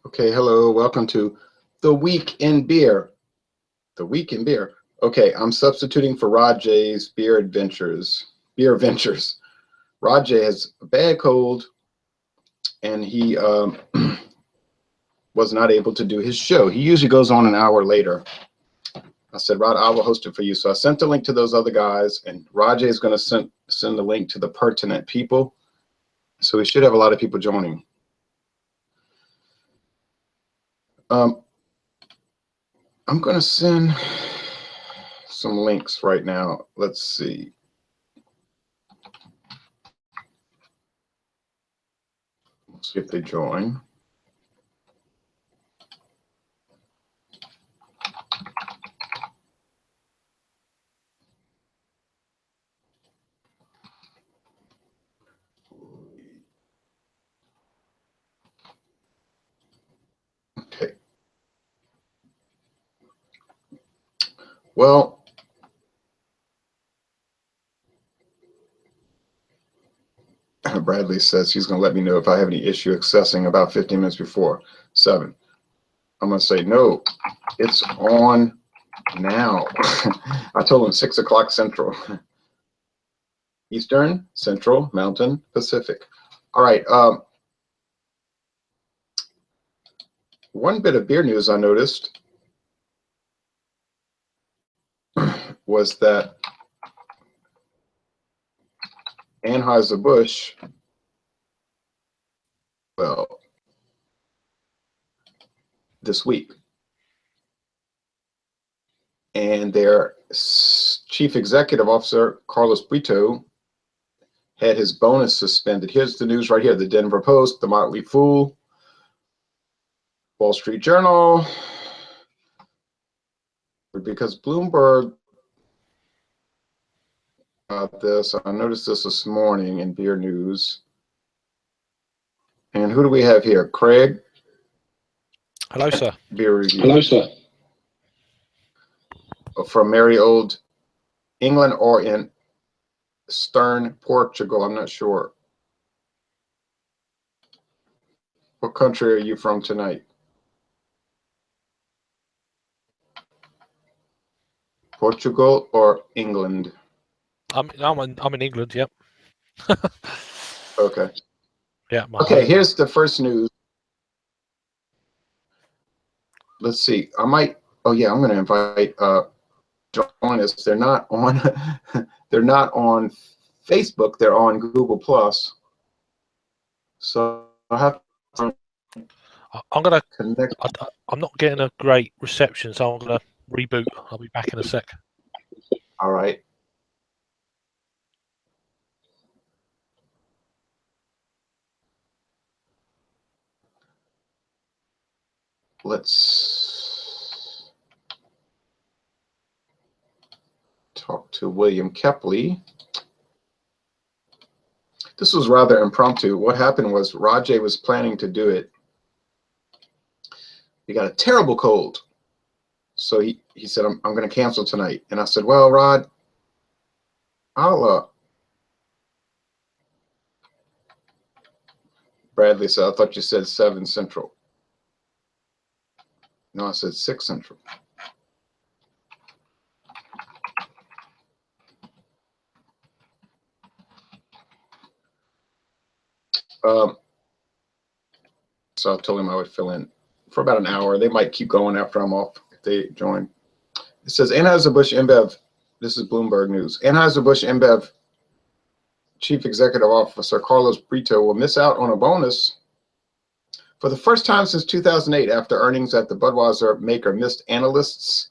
Okay, hello, welcome to the Week in Beer. The Week in Beer. Okay, I'm substituting for RodJ's Beer Ventures. RodJ has a bad cold, and he was not able to do his show. He usually goes on an hour later. I said, Rod, I will host it for you. So I sent the link to those other guys, and RodJ is going to send the link to the pertinent people. So we should have a lot of people joining. I'm going to send some links right now. Let's see. Let's see if they join. Okay. Well, Bradley says he's going to let me know if I have any issue accessing about 15 minutes before 7. I'm going to say, no, it's on now. I told him 6 o'clock Central. Eastern, Central, Mountain, Pacific. All right. One bit of beer news I noticed was that Anheuser-Busch, well, this week, and their chief executive officer, Carlos Brito, had his bonus suspended. Here's the news right here: the Denver Post, the Motley Fool, Wall Street Journal, because Bloomberg about this. I noticed this morning in Beer News. And who do we have here? Craig? Hello, sir. Beer Review. Hello, sir. From merry old England or in Stern, Portugal. I'm not sure. What country are you from tonight? Portugal or England? I'm in England. Yep. Okay. Yeah. Okay. Here's the first news. Let's see. I might. Oh yeah. I'm going to invite. Join us. They're not on. They're not on Facebook. They're on Google Plus. So I have. I'm gonna connect. I'm not getting a great reception, so I'm gonna reboot. I'll be back in a sec. All right. Let's talk to William Kepley. This was rather impromptu. What happened was RodJ was planning to do it. He got a terrible cold. So he said, I'm going to cancel tonight. And I said, well, Rod, Bradley said, I thought you said 7 Central. No, I said 6 Central. So I told him I would fill in for about an hour. They might keep going after I'm off if they join. It says Anheuser-Busch InBev, this is Bloomberg News, Anheuser-Busch InBev Chief Executive Officer Carlos Brito will miss out on a bonus for the first time since 2008 after earnings at the Budweiser maker missed analysts'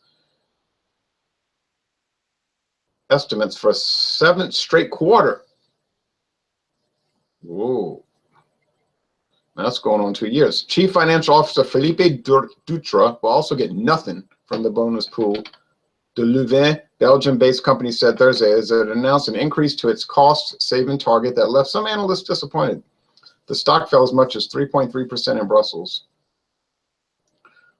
estimates for a 7th straight quarter. Whoa. That's going on 2 years. Chief Financial Officer Felipe Dutra will also get nothing from the bonus pool. The Louvain, Belgium-based company, said Thursday as it announced an increase to its cost-saving target that left some analysts disappointed. The stock fell as much as 3.3% in Brussels.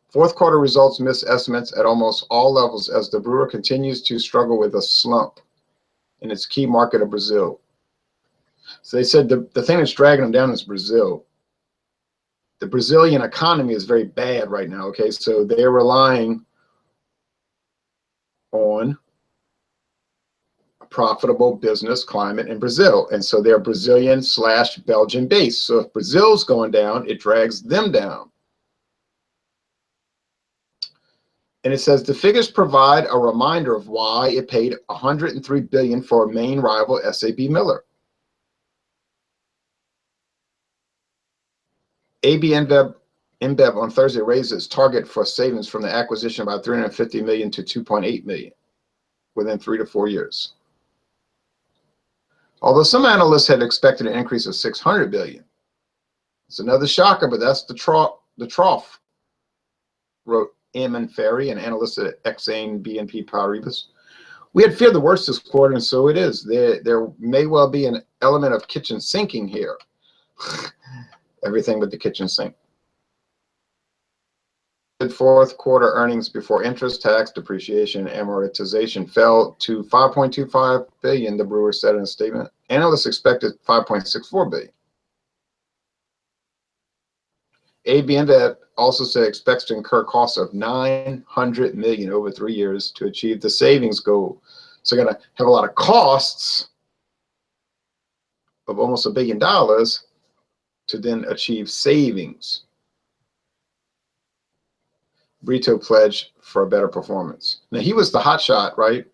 Fourth quarter results miss estimates at almost all levels as the brewer continues to struggle with a slump in its key market of Brazil. So they said the thing that's dragging them down is Brazil. the Brazilian economy is very bad right now. Okay, so they're relying on a profitable business climate in Brazil, and so they're Brazilian/Belgian based. So if Brazil's going down, it drags them down. And it says the figures provide a reminder of why it paid $103 billion for a main rival, SAB Miller. AB InBev on Thursday raised its target for savings from the acquisition by $350 million to $2.8 million within 3 to 4 years. Although some analysts had expected an increase of $600 billion. It's another shocker, but that's the trough, wrote Eamon Ferry, an analyst at Exane BNP Paribas. We had feared the worst this quarter, and so it is. There may well be an element of kitchen sinking here. Everything but the kitchen sink. Fourth quarter earnings before interest, tax, depreciation, and amortization fell to $5.25 billion, the Brewers said in a statement. Analysts expected $5.64 billion. AB InBev also said it expects to incur costs of $900 million over 3 years to achieve the savings goal. So they're going to have a lot of costs of almost $1 billion to then achieve savings. Brito pledged for a better performance. Now, he was the hot shot, right,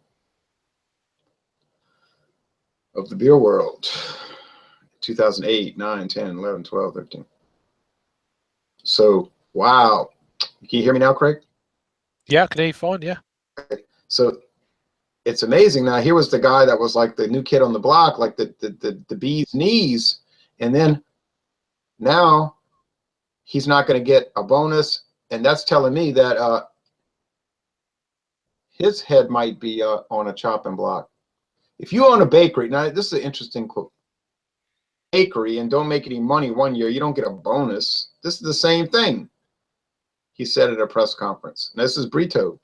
of the beer world. 2008, 9, 10, 11, 12, 13. So, wow. Can you hear me now, Craig? Yeah, I can hear you fine, yeah. Okay. So, it's amazing. Now, here was the guy that was like the new kid on the block, like the bee's knees. And then now he's not going to get a bonus. And that's telling me that his head might be on a chopping block. If you own a bakery, now this is an interesting quote. Bakery and don't make any money 1 year, you don't get a bonus. This is the same thing, he said at a press conference. Now, this is Brito.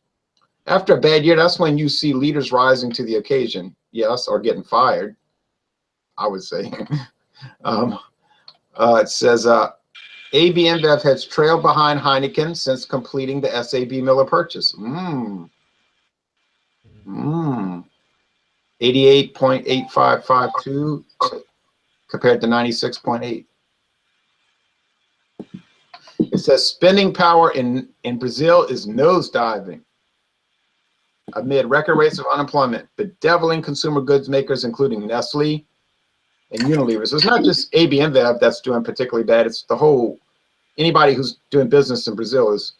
After a bad year, that's when you see leaders rising to the occasion. Yes, or getting fired, I would say. It says, AB InBev has trailed behind Heineken since completing the SAB Miller purchase. 88.8552 compared to 96.8. It says spending power in Brazil is nosediving amid record rates of unemployment, bedeviling consumer goods makers, including Nestle and Unilever. So it's not just AB InBev that's doing particularly bad. It's the whole, anybody who's doing business in Brazil is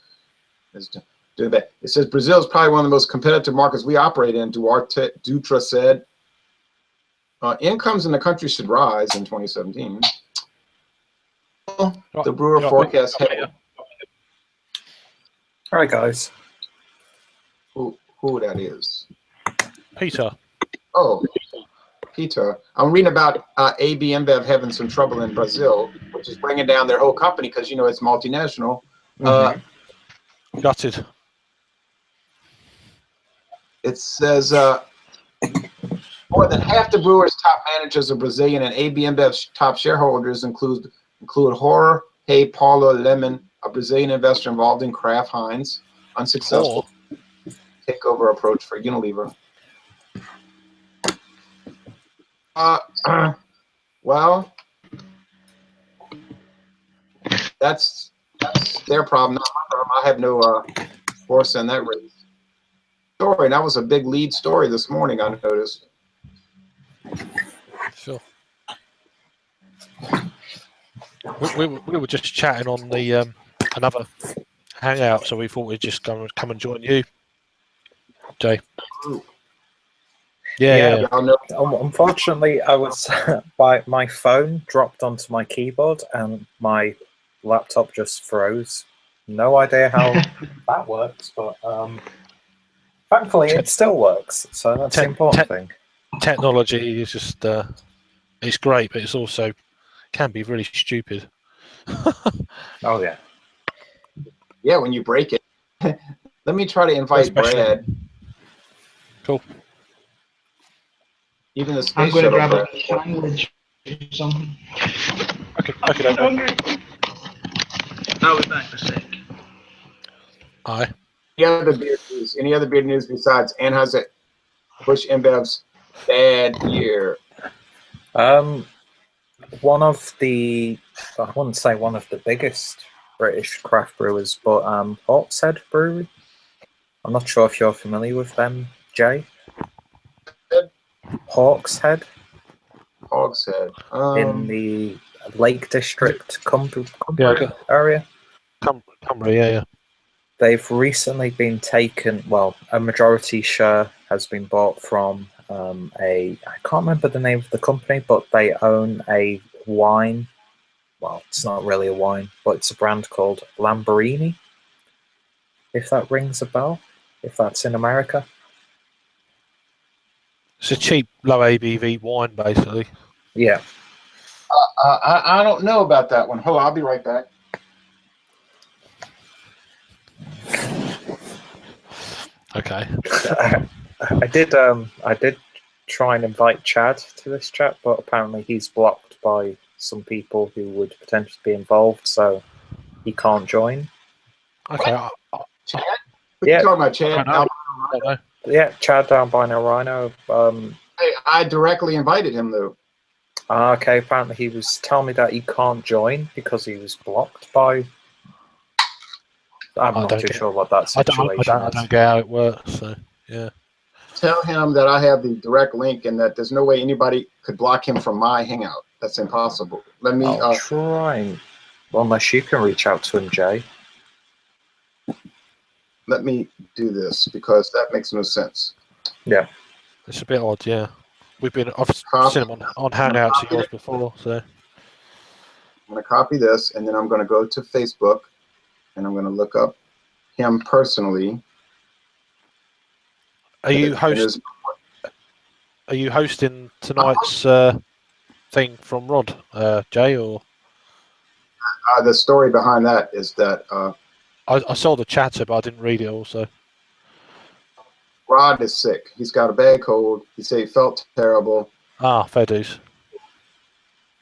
doing bad. It says Brazil is probably one of the most competitive markets we operate in, Dutra said. Incomes in the country should rise in 2017. The brewer forecast. All right, guys. Who that is? Peter. Oh, Peter. I'm reading about AB InBev having some trouble in Brazil, which is bringing down their whole company because, you know, it's multinational. Gutted. It says more than half the brewer's top managers are Brazilian, and AB InBev's top shareholders include Jorge Paulo Lemon, a Brazilian investor involved in Kraft Heinz, unsuccessful takeover approach for Unilever. Well, that's their problem, not my problem. I have no force in that race. Story. That was a big lead story this morning, I noticed. Sure. We were just chatting on the another hangout, so we thought we'd just come and join you, Jay. Yeah. Unfortunately, I was my phone dropped onto my keyboard and my laptop just froze. No idea how that works, but thankfully it still works. So that's the important thing. Technology is just it's great, but it's also can be really stupid. Oh yeah. Yeah, when you break it. Let me try to invite Brad. Cool. Even the space I'm going to grab Brad. a sandwich or something. Okay. I'll be back in a sec. Aye. Any other beer news besides Anheuser-Busch InBev's bad year? One of the, I wouldn't say one of the biggest British craft brewers, but Hawkshead Brewery. I'm not sure if you're familiar with them, Jay. Hawkshead in the Lake District, Cumbria area. Cumbria, yeah. They've recently been taken. Well, a majority share has been bought from I can't remember the name of the company, but they own a wine. Well, it's not really a wine, but it's a brand called Lamborghini. If that rings a bell, if that's in America. It's a cheap, low ABV wine, basically. Yeah. I don't know about that one. Hold on, I'll be right back. Okay. I did try and invite Chad to this chat, but apparently he's blocked by some people who would potentially be involved, so he can't join. Okay. Chad? Yeah. You talking about Chad? I don't know. Yeah, Chad down by No Rhino. I directly invited him though. Okay, apparently he was telling me that he can't join because he was blocked by. I'm not too sure what that situation is. I don't get how it works, so yeah. Tell him that I have the direct link and that there's no way anybody could block him from my hangout. That's impossible. Let me I'll try. Well, unless you can reach out to him, Jay. Let me do this because that makes no sense. Yeah. It's a bit odd, yeah. I've seen him on Hangouts of yours before, so. I'm going to copy this and then I'm going to go to Facebook and I'm going to look up him personally. Are you hosting tonight's thing from Rod, Jay, or? The story behind that is that I saw the chatter, but I didn't read it also. Rod is sick. He's got a bad cold. He said he felt terrible. Ah, fair dues.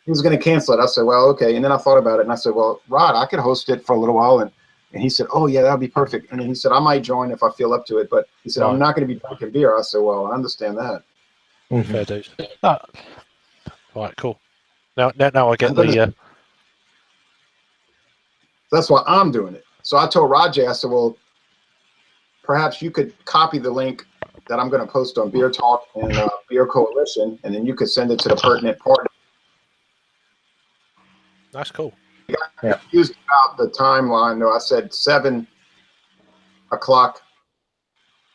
He was going to cancel it. I said, well, okay. And then I thought about it and I said, well, Rod, I could host it for a little while. And he said, oh, yeah, that would be perfect. And then he said, I might join if I feel up to it. But he said, I'm not going to be drinking beer. I said, well, I understand that. Mm-hmm. Fair dues. Oh. Right, cool. Now I get the... That's why I'm doing it. So I told RodJ, I said, well, perhaps you could copy the link that I'm going to post on Beer Talk and Beer Coalition, and then you could send it to the pertinent party. That's cool. I got confused about the timeline, though. I said 7 o'clock.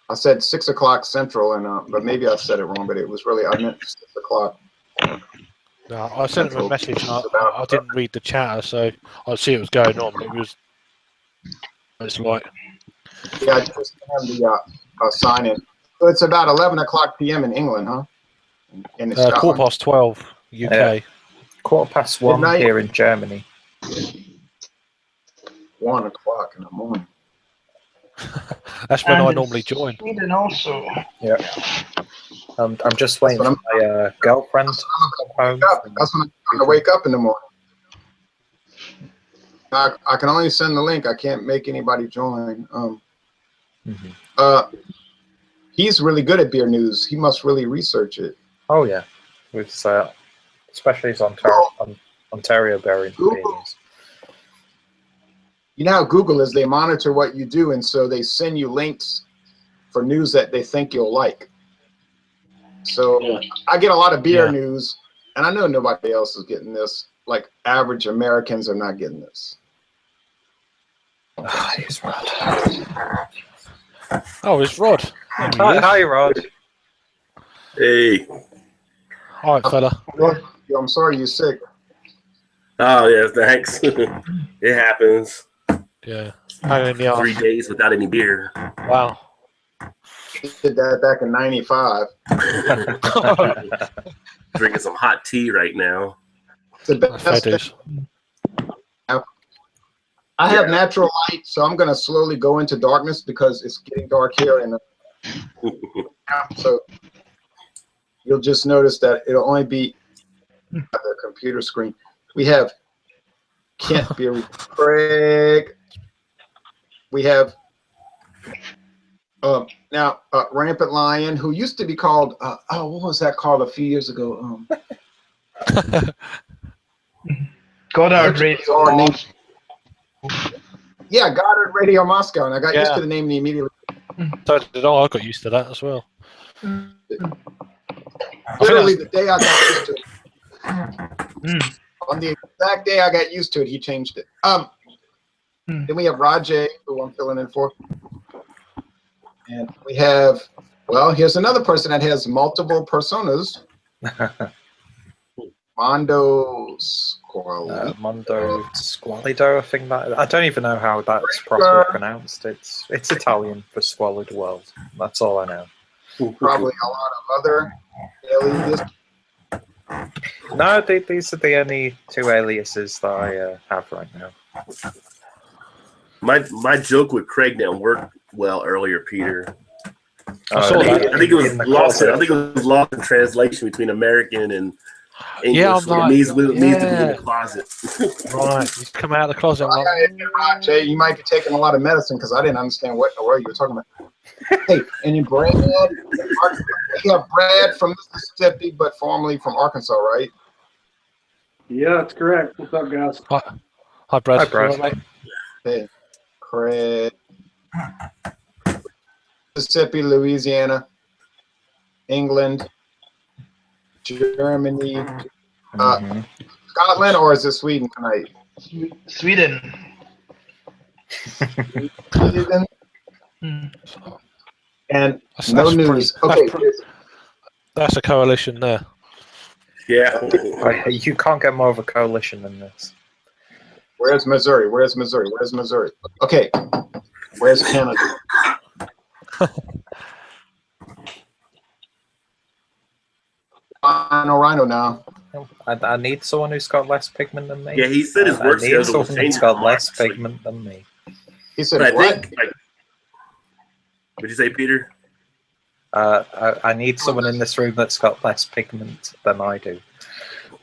I said 6 o'clock Central, and but maybe I said it wrong, but it was really, I meant 6 o'clock. No, I sent him a message. I didn't read the chatter, so I see what was going on. It's like... Yeah, I just sent him the sign-in. So it's about 11 o'clock p.m. in England, huh? In 12:15 UK. Yeah. 1:15 here in Germany. 1 o'clock in the morning. That's when I normally join. Sweden also. Yeah. I'm just waiting for my girlfriend to come home. That's when I'm going to wake up in the morning. I can only send the link. I can't make anybody join. He's really good at beer news. He must really research it. Oh yeah, with especially his Ontario beer news. You know how Google is? They monitor what you do, and so they send you links for news that they think you'll like. So I get a lot of beer news, and I know nobody else is getting this. Like average Americans are not getting this. He's Rod. Oh, it's Rod. Hi, Rod. Hey. All right, fella. I'm sorry you're sick. Oh, yeah, thanks. It happens. Yeah. Hang in the 3 days without any beer. Wow. Did that back in '95. Drinking some hot tea right now. It's the best thing. I have natural light, so I'm going to slowly go into darkness because it's getting dark here. And so you'll just notice that it'll only be the computer screen. We have Kent Beer. Craig. We have now Rampant Lion, who used to be called what was that called a few years ago? Goddard Radio. Yeah, Goddard Radio Moscow, and I got used Yeah. to the name immediately. So did I. I got used to that as well. Literally the day I got used to it. Mm. On the exact day I got used to it, he changed it. Then we have RodJ, who I'm filling in for. And we have, well, here's another person that has multiple personas. Mondo Squally. Mondo Squalido, I think that. I don't even know how that's properly pronounced. It's Italian for Squalid World. That's all I know. Probably a lot of other aliases. No, these are the only two aliases that I have right now. My joke with Craig didn't work well earlier, Peter. I saw that. I think it was in the lost. closet. I think it was lost in translation between American and English. Yeah, I'm when like, it needs to be in yeah. the closet. Right, he's come out of the closet. I'm I like, gotta admit, RodJ, you might be taking a lot of medicine because I didn't understand what in the world you were talking about. Hey, and then Brad, we have Brad from Mississippi, but formerly from Arkansas, right? Yeah, that's correct. What's up, guys? Hi, Brad. Hi, Brad. You all right, mate? Hey, Craig. Mississippi, Louisiana, England, Germany, Mhm. Scotland, or is it Sweden tonight? Sweden. Sweden, Mm. and That's- no that's news. pretty- Okay, That's a coalition there. Yeah. You can't get more of a coalition than this. where's Missouri? Where's Missouri? Where's Missouri? Okay, where's Canada? Rhino now. I need someone who's got less pigment than me. Yeah, he said his I work need schedule was someone who's changing. got less pigment than me. He said, But I what? think, like, what'd you say, Peter? I need someone in this room that's got less pigment than I do.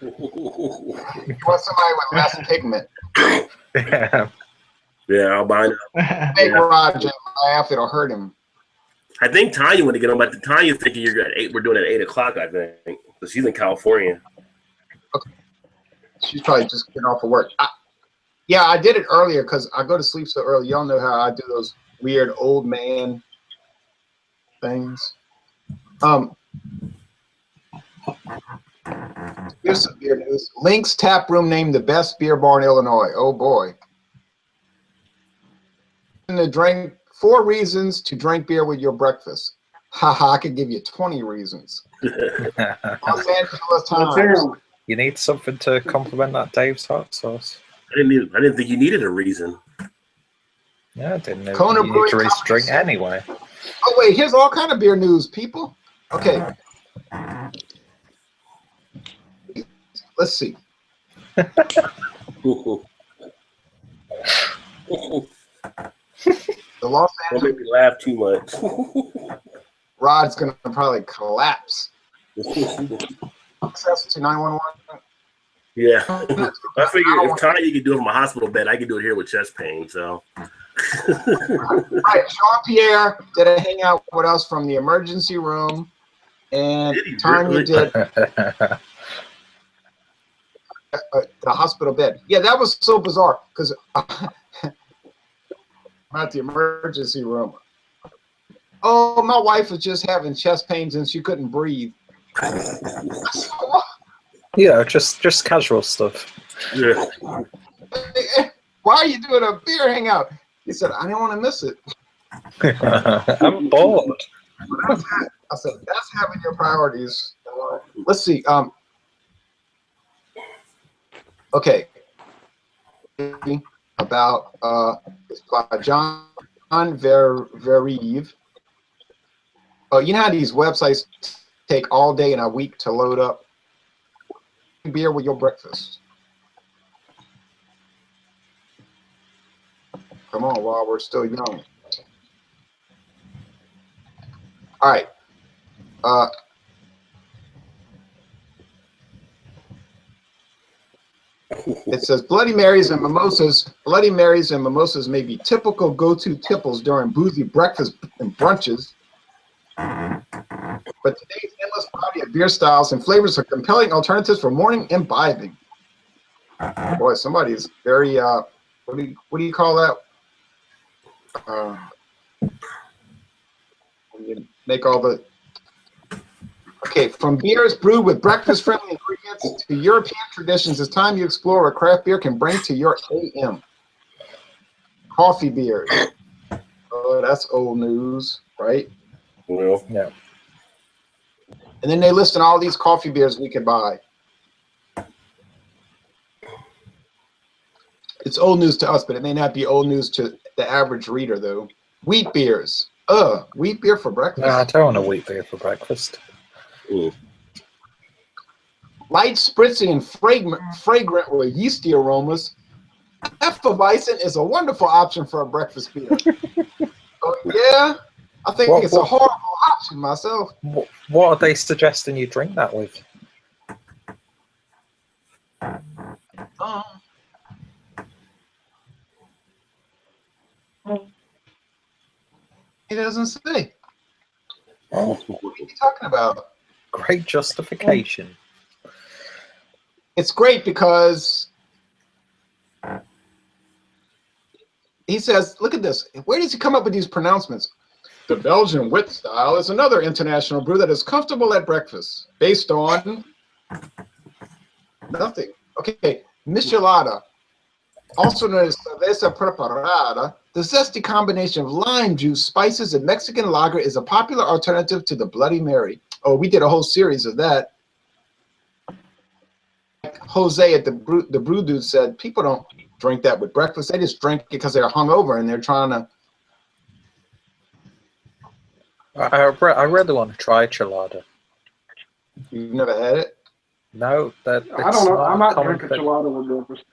You want somebody with less pigment. Yeah. Yeah, I'll bind it. Make RodJ laugh, it'll hurt him. I think Tanya went to get him, but Tanya's thinking you're at 8. We're doing it at 8 o'clock, I think. So she's in California. She's probably just getting off of work. Yeah, I did it earlier because I go to sleep so early. Y'all know how I do those weird old man things. Here's some beer news. Link's Tap Room named the best beer bar in Illinois. Oh boy. And to drink 4 reasons to drink beer with your breakfast. Haha, I could give you 20 reasons. Los Angeles Let's hear Times. 'em. You need something to complement that Dave's hot sauce. I didn't think you needed a reason. Yeah, I didn't know Kona you need Brewing to raise Company. drink anyway. Oh wait, here's all kind of beer news, people. Okay. Let's see. The Los Don't Angeles make me laugh too much. Rod's gonna probably collapse. Access to 911. Yeah. I figure if Tanya can do it from a hospital bed, I can do it here with chest pain. So. Right, Jean Pierre did a hangout with us from the emergency room, and Did he Tanya really? did the hospital bed. Yeah, that was so bizarre because I'm at the emergency room. Oh, my wife was just having chest pains and she couldn't breathe. Yeah, just casual stuff. Yeah. Why are you doing a beer hangout? He said, I didn't want to miss it. I'm bored. I said, that's having your priorities. Let's see. Okay. About it's by John Verive. Oh, you know how these websites take all day and a week to load up? Beer with your breakfast. Come on, while we're still young. All right. It says Bloody Marys and mimosas. Bloody Marys and mimosas may be typical go-to tipples during boozy breakfast and brunches. But today's endless variety of beer styles and flavors are compelling alternatives for morning imbibing. Boy, somebody's very what do you call that? When you make all the from beers brewed with breakfast-friendly ingredients to European traditions, it's time you explore what craft beer can bring to your AM. Coffee beers. Oh, that's old news, right? Well, Yeah. And then they listed all these coffee beers we could buy. It's old news to us, but it may not be old news to the average reader, though. Wheat beers. Wheat beer for breakfast. No, I don't want a wheat beer for breakfast. Light, spritzy, and fragrant with yeasty aromas. Hefeweizen is a wonderful option for a breakfast beer. Oh, yeah? I think it's a horrible option myself. What are they suggesting you drink that with? It doesn't say. Oh, What are you talking about? great justification. It's great because he says, look at this. Where does he come up with these pronouncements? The Belgian wit style is another international brew that is comfortable at breakfast, based on nothing. Okay, Michelada, also known as cerveza preparada, the zesty combination of lime juice, spices, and Mexican lager is a popular alternative to the Bloody Mary. Oh, we did a whole series of that. Jose at the brew dude said people don't drink that with breakfast. They just drink it because they're hungover and they're trying to. I really want to try Chelada. You've never had it? No, that I don't know. I'm not common drinking thing. gelato with breakfast.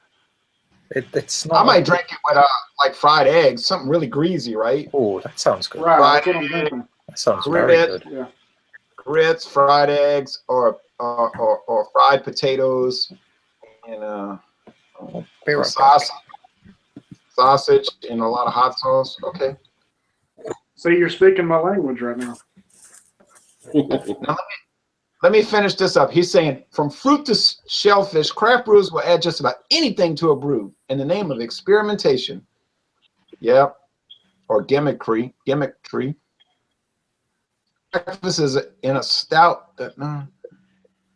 It's not. I might drink it with like fried eggs, something really greasy, right? Oh, that sounds good. Right, Fried that's what I'm thinking. That sounds very Grits, good. Yeah. grits, fried eggs, or fried potatoes, and Be right back. sausage, and a lot of hot sauce. Okay. See, you're speaking my language right now. Now let me finish this up. He's saying, from fruit to shellfish, craft brewers will add just about anything to a brew in the name of experimentation. Yeah, or gimmickry. Breakfast is in a stout.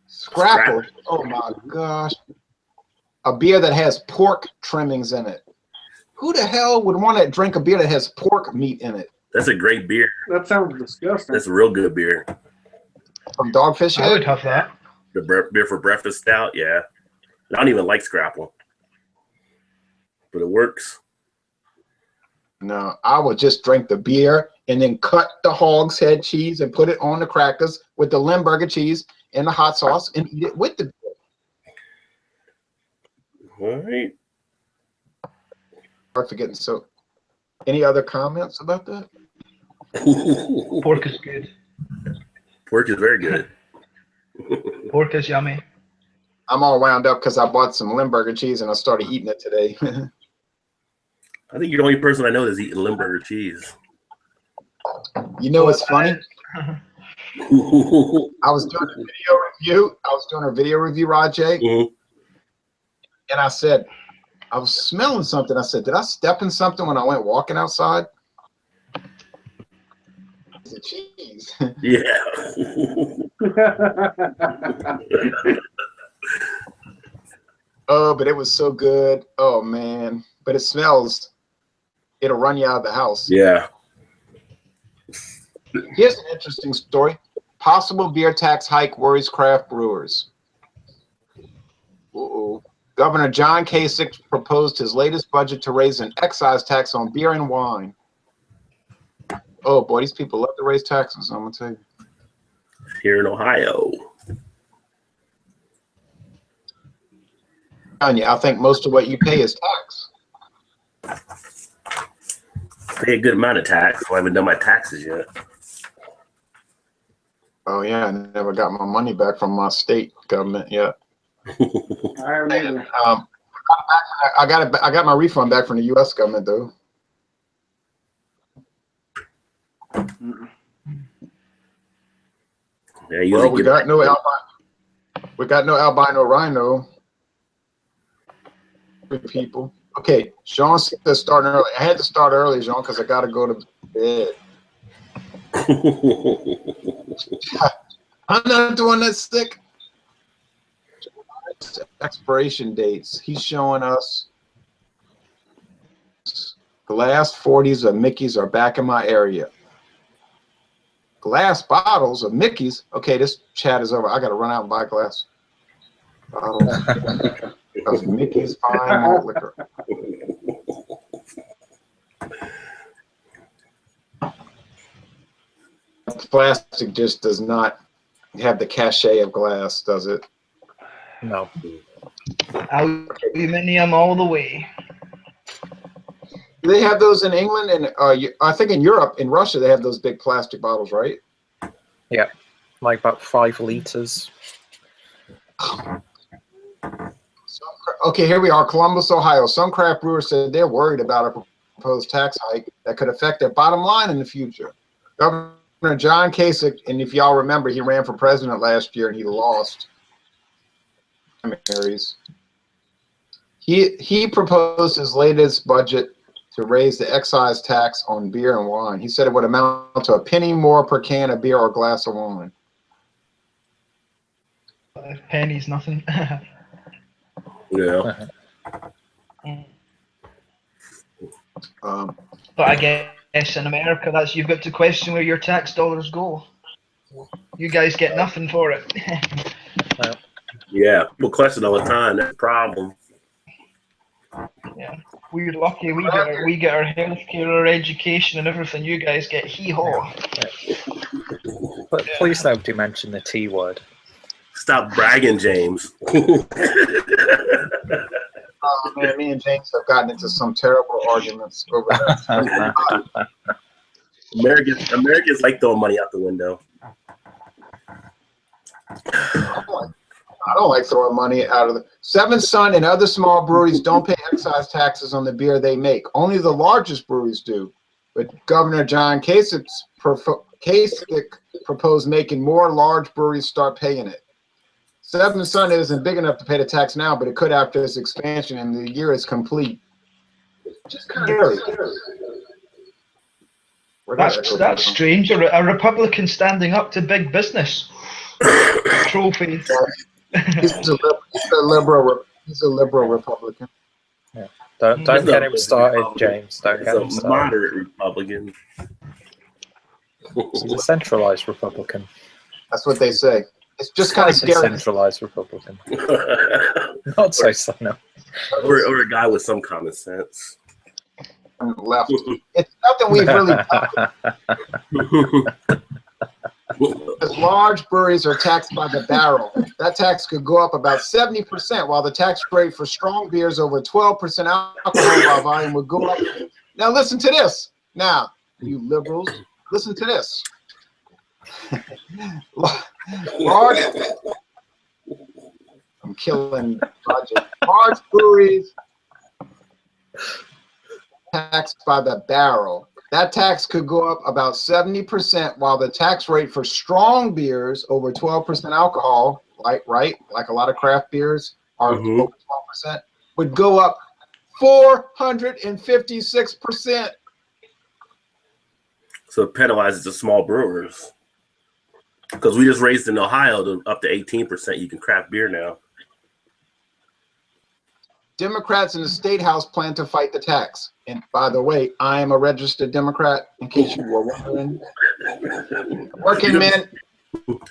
Scrapple. Oh my gosh. A beer that has pork trimmings in it. Who the hell would want to drink a beer that has pork meat in it? that's a great beer. That sounds disgusting. That's a real good beer. From Dogfish I would Head? have that. The beer for breakfast stout, yeah. I don't even like Scrapple, but it works. No, I would just drink the beer and then cut the hog's head cheese and put it on the crackers with the Limburger cheese and the hot sauce and eat it with the beer. All right. I'm forgetting. So, any other comments about that? Pork is good. Pork is very good. Pork is yummy. I'm all wound up because I bought some Limburger cheese and I started eating it today. I think you're the only person I know that's eating Limburger cheese. You know what's funny? I was doing a video review. RodJ, Mhm. and I said, I was smelling something. I said, did I step in something when I went walking outside? It's the cheese. Yeah. Oh, but it was so good. Oh man. But it smells. It'll run you out of the house. Yeah. Here's an interesting story. Possible beer tax hike worries craft brewers. Uh-oh. Governor John Kasich proposed his latest budget to raise an excise tax on beer and wine. Oh boy, these people love to raise taxes, I'm gonna tell you. Here in Ohio. I think most of what you pay is tax. Pay a good amount of tax. I haven't done my taxes yet. Oh yeah, I never got my money back from my state government yet. I haven't either. I got it. I got my refund back from the U.S. government though. Yeah, usually Well, we got no albino rhino people. Okay, Jean says starting early. I had to start early, Jean, because I got to go to bed. I'm not the one that's sick. Expiration dates. He's showing us glass 40s of Mickey's are back in my area. Glass bottles of Mickey's. Okay, this chat is over. I got to run out and buy glass bottles of Mickey's fine malt liquor. Plastic just does not have the cachet of glass, does it? No. Aluminium all the way. Do they have those in England and I think in Europe, in Russia, they have those big plastic bottles, right? Yeah, like about 5 liters. Okay, here we are, Columbus, Ohio. Some craft brewers said they're worried about a proposed tax hike that could affect their bottom line in the future. Governor John Kasich, and if y'all remember, he ran for president last year and he lost primaries. He proposed his latest budget to raise the excise tax on beer and wine. He said it would amount to a penny more per can of beer or glass of wine. Penny's nothing. Yeah. But I guess in America, that's you've got to question where your tax dollars go. You guys get nothing for it. Yeah, people question all the time. That's a problem. Yeah, we're lucky. We get our healthcare, our education, and everything. You guys get hee-haw. But please nobody mention the T word. Stop bragging, James. Oh, man, me and James have gotten into some terrible arguments over that. Americans like throwing money out the window. I don't like throwing money out of the Seven Sun and other small breweries don't pay excise taxes on the beer they make. Only the largest breweries do. But Governor John Kasich proposed making more large breweries start paying it. Seven Sun isn't big enough to pay the tax now, but it could after its expansion and the year is complete. Just kind of scary. That's strange. A Republican standing up to big business. Trophies. He's a liberal Republican. Yeah. Don't get him started, James. Don't get him He's a started. moderate Republican. He's a centralized Republican. That's what they say. It's just kind of Slightly scary. centralized Republican. Not so no. or a guy with some common sense. Left. It's nothing we've really done. As large breweries are taxed by the barrel, that tax could go up about 70%, while the tax rate for strong beers over 12% alcohol by volume would go up. Now listen to this. Now, you liberals, listen to this. Large, I'm killing RodJ. Large breweries taxed by the barrel. That tax could go up about 70%, while the tax rate for strong beers over 12% alcohol, like a lot of craft beers are over 12%, would go up 456%. So it penalizes the small brewers. Because we just raised in Ohio to up to 18%. You can craft beer now. Democrats in the state house plan to fight the tax. And by the way, I am a registered Democrat, in case you were wondering. Working men.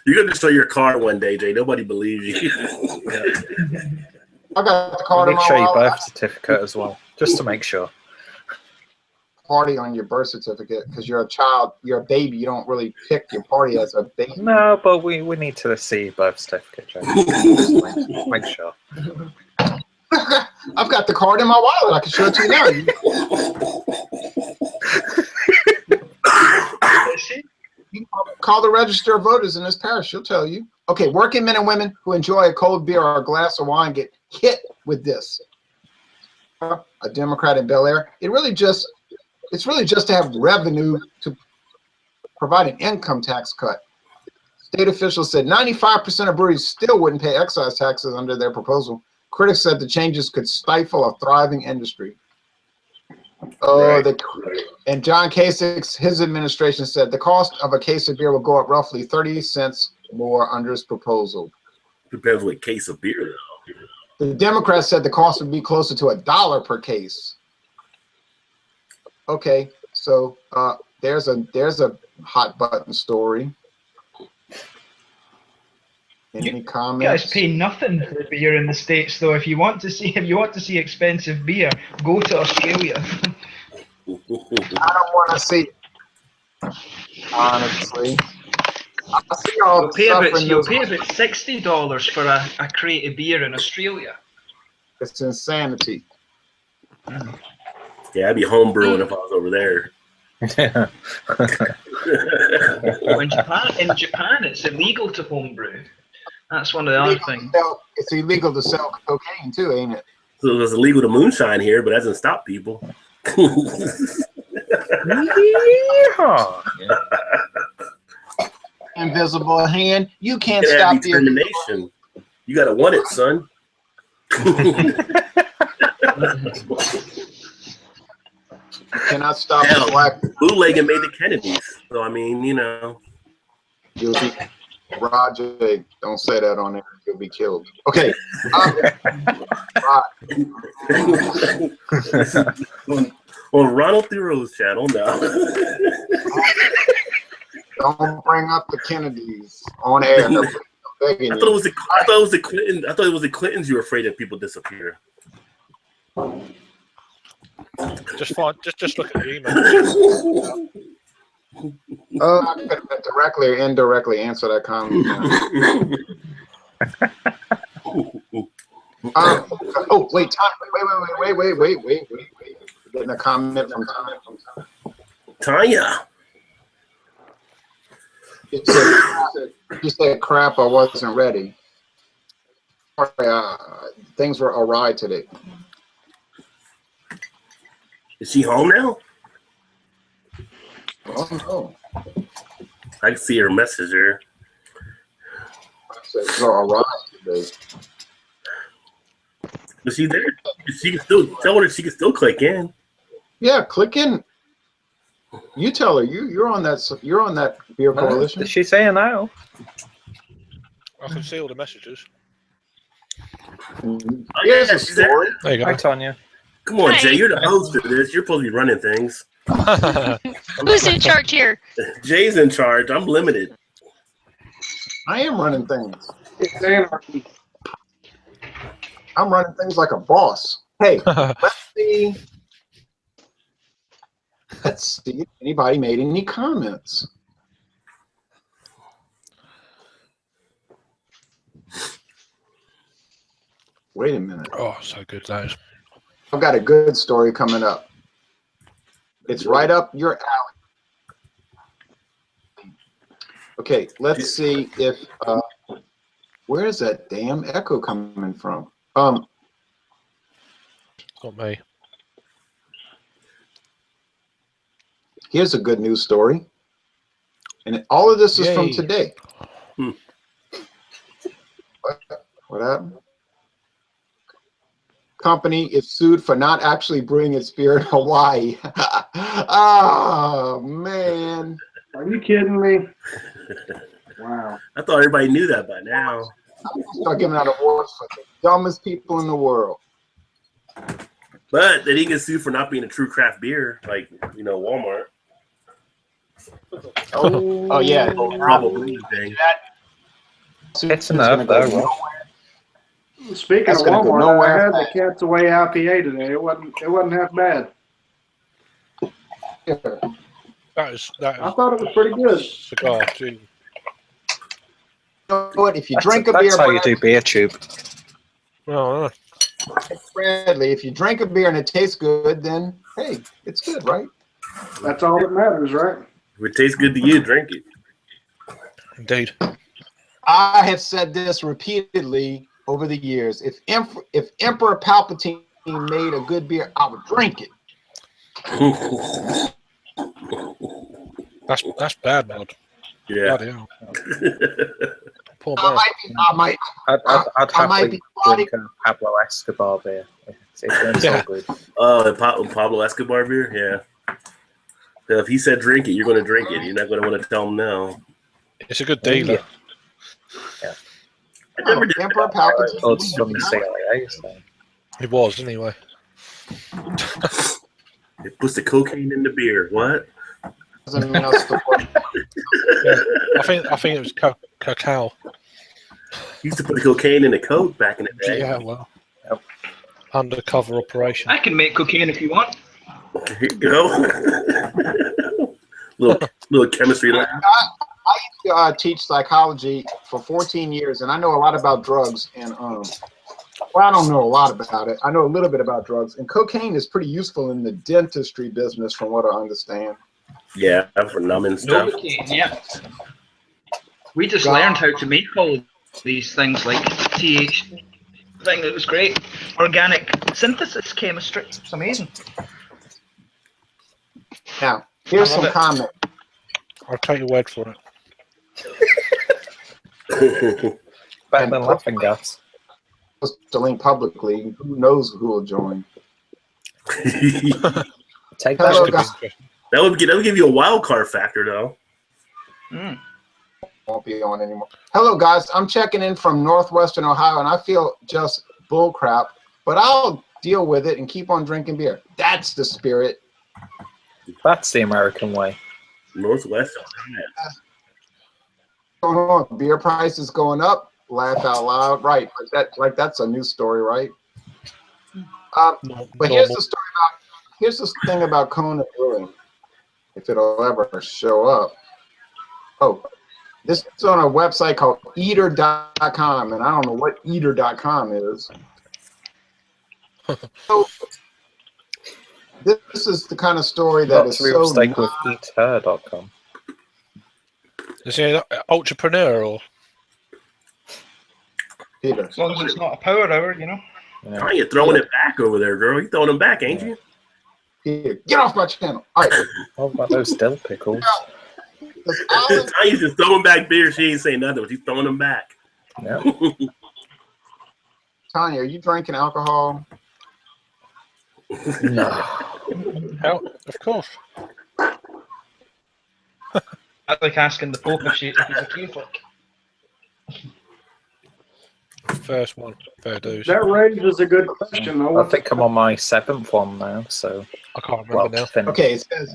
You're going to show your card one day, Jay. Nobody believes you. I got the card in Make my sure your wallet. birth certificate as well, just to make sure. Party on your birth certificate because you're a child, you're a baby. You don't really pick your party as a baby. No, but we need to see your birth certificate, James. Just make sure. I've got the card in my wallet. I can show it to you now. You call the register of voters in this parish. She'll tell you. Okay, working men and women who enjoy a cold beer or a glass of wine get hit with this. a Democrat in Bel Air. It's really just to have revenue to provide an income tax cut. State officials said 95% of breweries still wouldn't pay excise taxes under their proposal. Critics said the changes could stifle a thriving industry. Oh, Right. And John Kasich, his administration said the cost of a case of beer will go up roughly 30 cents more under his proposal. Depends what case of beer, though. The Democrats said the cost would be closer to $1 per case. Okay, so there's a hot button story. Any You comments? guys pay nothing for beer in the States, though. If you want to see expensive beer, go to Australia. I don't want to see it, honestly. I see all You'll the pay suffering. about $60 for a crate of beer in Australia. It's insanity. Yeah, I'd be home brewing if I was over there. In Japan, it's illegal to homebrew. That's one of the other things. It's illegal to sell cocaine too, ain't it? So it's illegal to moonshine here, but that doesn't stop people. Yeehaw. Invisible hand. You can't You gotta stop have the determination. You gotta want it, son. You cannot stop Hell. the black. Bootlegging made the Kennedys. So I mean, you know. You'll be RodJ. Don't say that on there. You'll be killed. Okay. On Ronald Thoreau's channel, no. Don't bring up the Kennedys on air. I'm begging I thought you. it was the Clinton. I thought it was the Clintons. You were afraid that people disappear. Just fine. Just look at the email. I could directly or indirectly answer that comment. Oh, wait, Tom, wait. Getting a comment from Tom. Tanya. You said crap, I wasn't ready. Things were awry today. Is she home now? Oh, no. I can see her message her. Things were awry today. Is she there? She can still tell her she can still click in. Yeah, click in. You tell her you're on that beer coalition. Did she say it now? I can see all the messages. Here's a she's there. story. There you Hi, go. Tanya. Come on, Hi. Jay. You're the host of this. You're supposed to be running things. Who's in charge here? Jay's in charge. I'm limited. I am running things. It's anarchy. I'm running things like a boss. Hey, let's see if anybody made any comments. Wait a minute. Oh, so good, that is. I've got a good story coming up. It's right up your alley. Okay, let's see if where is that damn echo coming from? Not me. Here's a good news story. And all of this is from Yay. today. Hmm. What happened? Company is sued for not actually brewing its beer in Hawaii. Oh, man. Are you kidding me? Wow. I thought everybody knew that by now. Start giving out awards for the dumbest people in the world. But they didn't get sued for not being a true craft beer, like, you know, Walmart. Oh yeah. Probably thing. It's enough, though. Speaking That's of gonna go Walmart, nowhere I had the fast. Cat's Away IPA today. It wasn't half bad. That is I thought it was pretty good. cigar too. You know what? If you That's, drink a beer, that's how you do beer tube. Oh, Bradley, if you drink a beer and it tastes good, then hey, it's good, right? That's all that matters, right? If it tastes good to you, drink it. indeed. I have said this repeatedly over the years. If Emperor Palpatine made a good beer, I would drink it. That's bad, Mod. Yeah. Bloody hell. Poor I man. might, I'd I might happily be plotting. drink a Pablo Escobar beer. It's Yeah. all good. Oh, Pablo Escobar beer? Yeah. So if he said drink it, you're going to drink it. You're not going to want to tell him no. It's a good dealer. I never did. Emperor Palpatine. Oh, it's from the CIA, so. It was, anyway. It puts the cocaine in the beer. What? Doesn't mean I'll support. I think it was cacao. He used to put the cocaine in the Coke back in the day. Yeah, well. Undercover operation. I can make cocaine if you want. Here you go. little chemistry lab. I teach psychology for 14 years, and I know a lot about drugs. And well, I don't know a lot about it. I know a little bit about drugs, and cocaine is pretty useful in the dentistry business, from what I understand. Yeah, for numbing stuff. Novocaine, yeah. We just learned how to make all these things like TH thing. It was great. Organic synthesis chemistry. It's amazing. Now, here's I love some it. comment. I'll take your word for it. Better than laughing gas. To link publicly. Who knows who will join? Take Hello, that. guys. That'll give you a wild card factor, though. Mm. Won't be on anymore. Hello, guys. I'm checking in from Northwestern Ohio, and I feel just bullcrap, but I'll deal with it and keep on drinking beer. That's the spirit. That's the American way. Northwest. Going on? Beer prices going up. Laugh out loud. Right. That's a new story, right? But here's the story about. Here's the thing about Kona Brewing. If it'll ever show up. Oh, this is on a website called eater.com, and I don't know what eater.com is. So this is the kind of story that Not is to be so mistaken with eather.com. Is he an entrepreneur or? Peter. As long as it's not a power hour, you know. Yeah. Oh, you're throwing it back over there, girl. You throwing them back, ain't you? Peter, get off my channel. All right. What about those dill pickles? Does Alan- Tanya's just throwing back beer. She ain't saying nothing, but she's throwing them back. Yeah. Tanya, are you drinking alcohol? No. Hell, of course. That's like asking the Pope if he's a Catholic. First one, fair dues. That raises a good question, though. I think I'm on my 7th one now, so. I can't remember now. finished. Okay, it says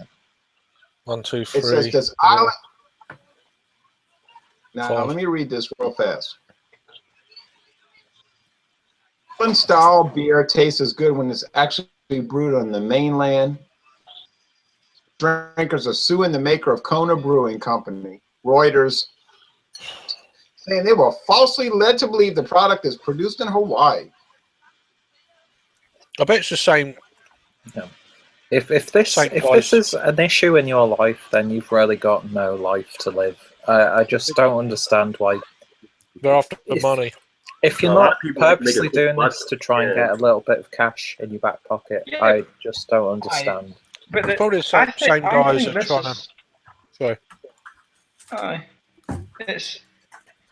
1, 2, it 3. says does 4. Island. Now 5. let me read this real fast. Island style beer tastes as good when it's actually brewed on the mainland. Drinkers are suing the maker of Kona Brewing Company, Reuters, saying they were falsely led to believe the product is produced in Hawaii. I bet it's the same. If Same this guys. is an issue in your life, then you've really got no life to live. I just don't understand why. They're after the If- money. If you're A lot not of people make purposely a doing buck, this to try and yeah. get a little bit of cash in your back pocket, Yeah. I just don't understand. But It's probably the same, same guys that are trying to. Sorry. Aye. It's.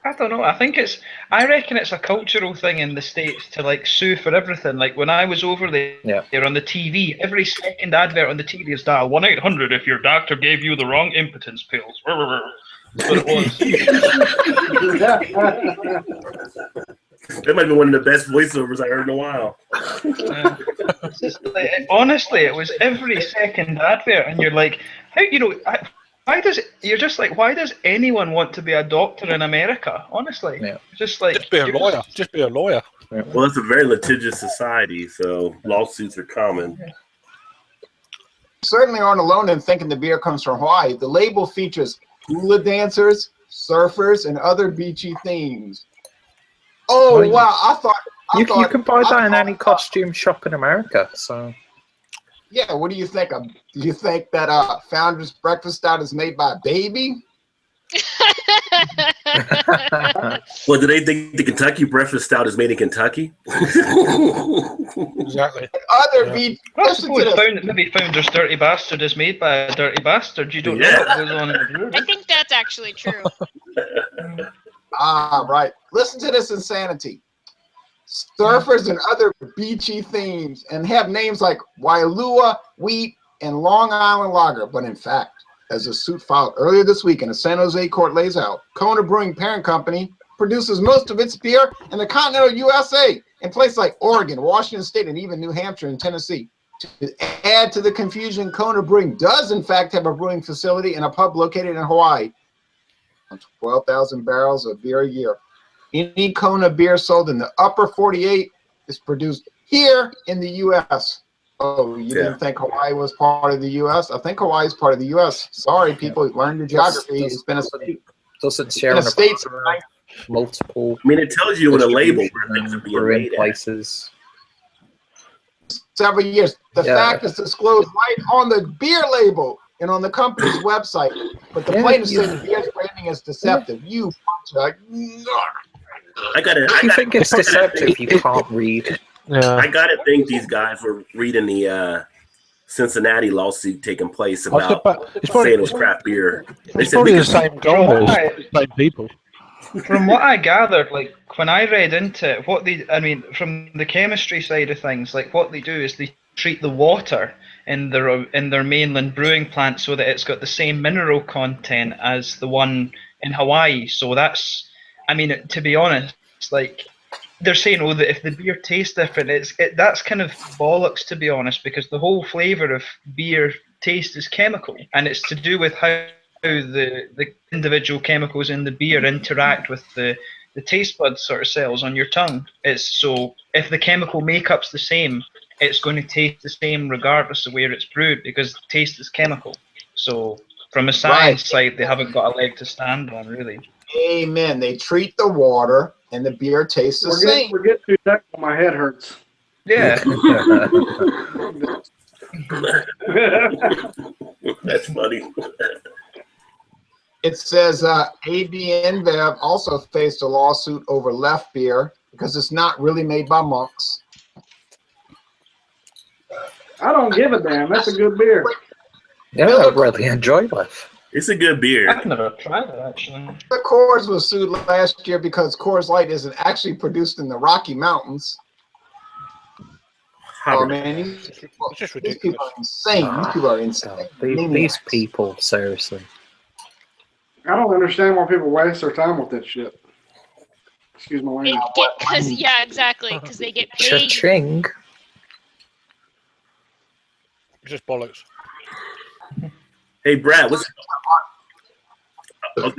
I don't know. I reckon it's a cultural thing in the States to like sue for everything. Like when I was over there, Yeah. on the TV, every second advert on the TV is dial 1-800 if your doctor gave you the wrong impotence pills. That's what it was. That might be one of the best voiceovers I heard in a while. It's just like, honestly, it was every second advert, and you're like, how why does anyone want to be a doctor in America? Honestly, Yeah. just like Just be a lawyer. Just be a lawyer. Well, it's a very litigious society, so lawsuits are common. Certainly aren't alone in thinking the beer comes from Hawaii. The label features hula dancers, surfers, and other beachy themes. Oh, Well, wow. I thought You can buy that in thought- any costume shop in America. So Yeah, what do you think? Do you think that Founder's Breakfast Stout is made by a baby? Well, do they think the Kentucky breakfast stout is made in Kentucky? Exactly. Other Yeah. beach. I Listen to suppose this. maybe Founder's Dirty Bastard is made by a dirty bastard. You don't know Yeah. what goes on in the brewery. I think that's actually true. Right. Listen to this insanity. Surfers and other beachy themes and have names like Wailua, Wheat, and Long Island Lager. But in fact, as a suit filed earlier this week in a San Jose court lays out, Kona Brewing Parent Company produces most of its beer in the continental USA in places like Oregon, Washington State, and even New Hampshire and Tennessee. To add to the confusion, Kona Brewing does in fact have a brewing facility and a pub located in Hawaii. 12,000 barrels of beer a year. Any Kona beer sold in the upper 48 is produced here in the U.S. Oh, you didn't think Hawaii was part of the U.S.? I think Hawaii is part of the U.S. Sorry, people, learn your geography. It's been a state. Doesn't share in a in state multiple I mean, it tells you on a label where distribution things are and being brewing made at. places. several years. The Yeah. fact is disclosed right on the beer label and on the company's website. But the Yeah, plaintiffs you- say the beer's branding is deceptive. You bunch of I got If you it. think it's deceptive, you can't read. Yeah. I gotta think these guys were reading the Cincinnati lawsuit taking place I was about about- it's probably, saying it was craft beer. They it's said probably we the could, same From what guys, same people. From what I gathered, like when I read into it, from the chemistry side of things, like what they do is they treat the water in their mainland brewing plant so that it's got the same mineral content as the one in Hawaii. So that's, to be honest, like they're saying, oh, that if the beer tastes different, that's kind of bollocks, to be honest, because the whole flavor of beer taste is chemical, and it's to do with how the individual chemicals in the beer interact with the taste bud sort of cells on your tongue. It's so if the chemical makeup's the same, it's going to taste the same regardless of where it's brewed because taste is chemical. So from a science side, they haven't got a leg to stand on, really. Amen. They treat the water and the beer tastes the same. We're getting too technical. My head hurts. Yeah. that's funny. It says AB InBev also faced a lawsuit over left beer because it's not really made by monks. I don't give a damn. That's a good beer. Yeah, I really enjoy life. It's a good beer. I've never tried it, actually. The Coors was sued last year because Coors Light isn't actually produced in the Rocky Mountains. Oh man, these people are insane. These people are insane. These people, seriously. I don't understand why people waste their time with that shit. Excuse my They language. get exactly, because they get paid. Cha-ching. Just bollocks. Hey, Brad, what's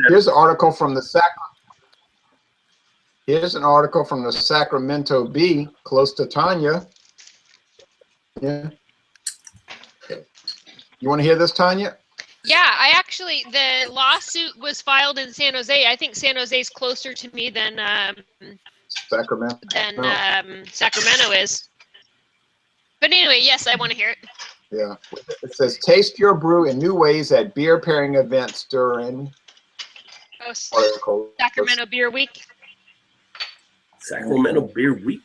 Here's an article from the Sacramento Bee, close to Tanya. Yeah. You want to hear this, Tanya? Yeah, the lawsuit was filed in San Jose. I think San Jose's closer to me than Sacramento. Sacramento is. But anyway, yes, I want to hear it. Yeah. It says, taste your brew in new ways at beer pairing events during article. Sacramento Beer Week. Sacramento Beer Week?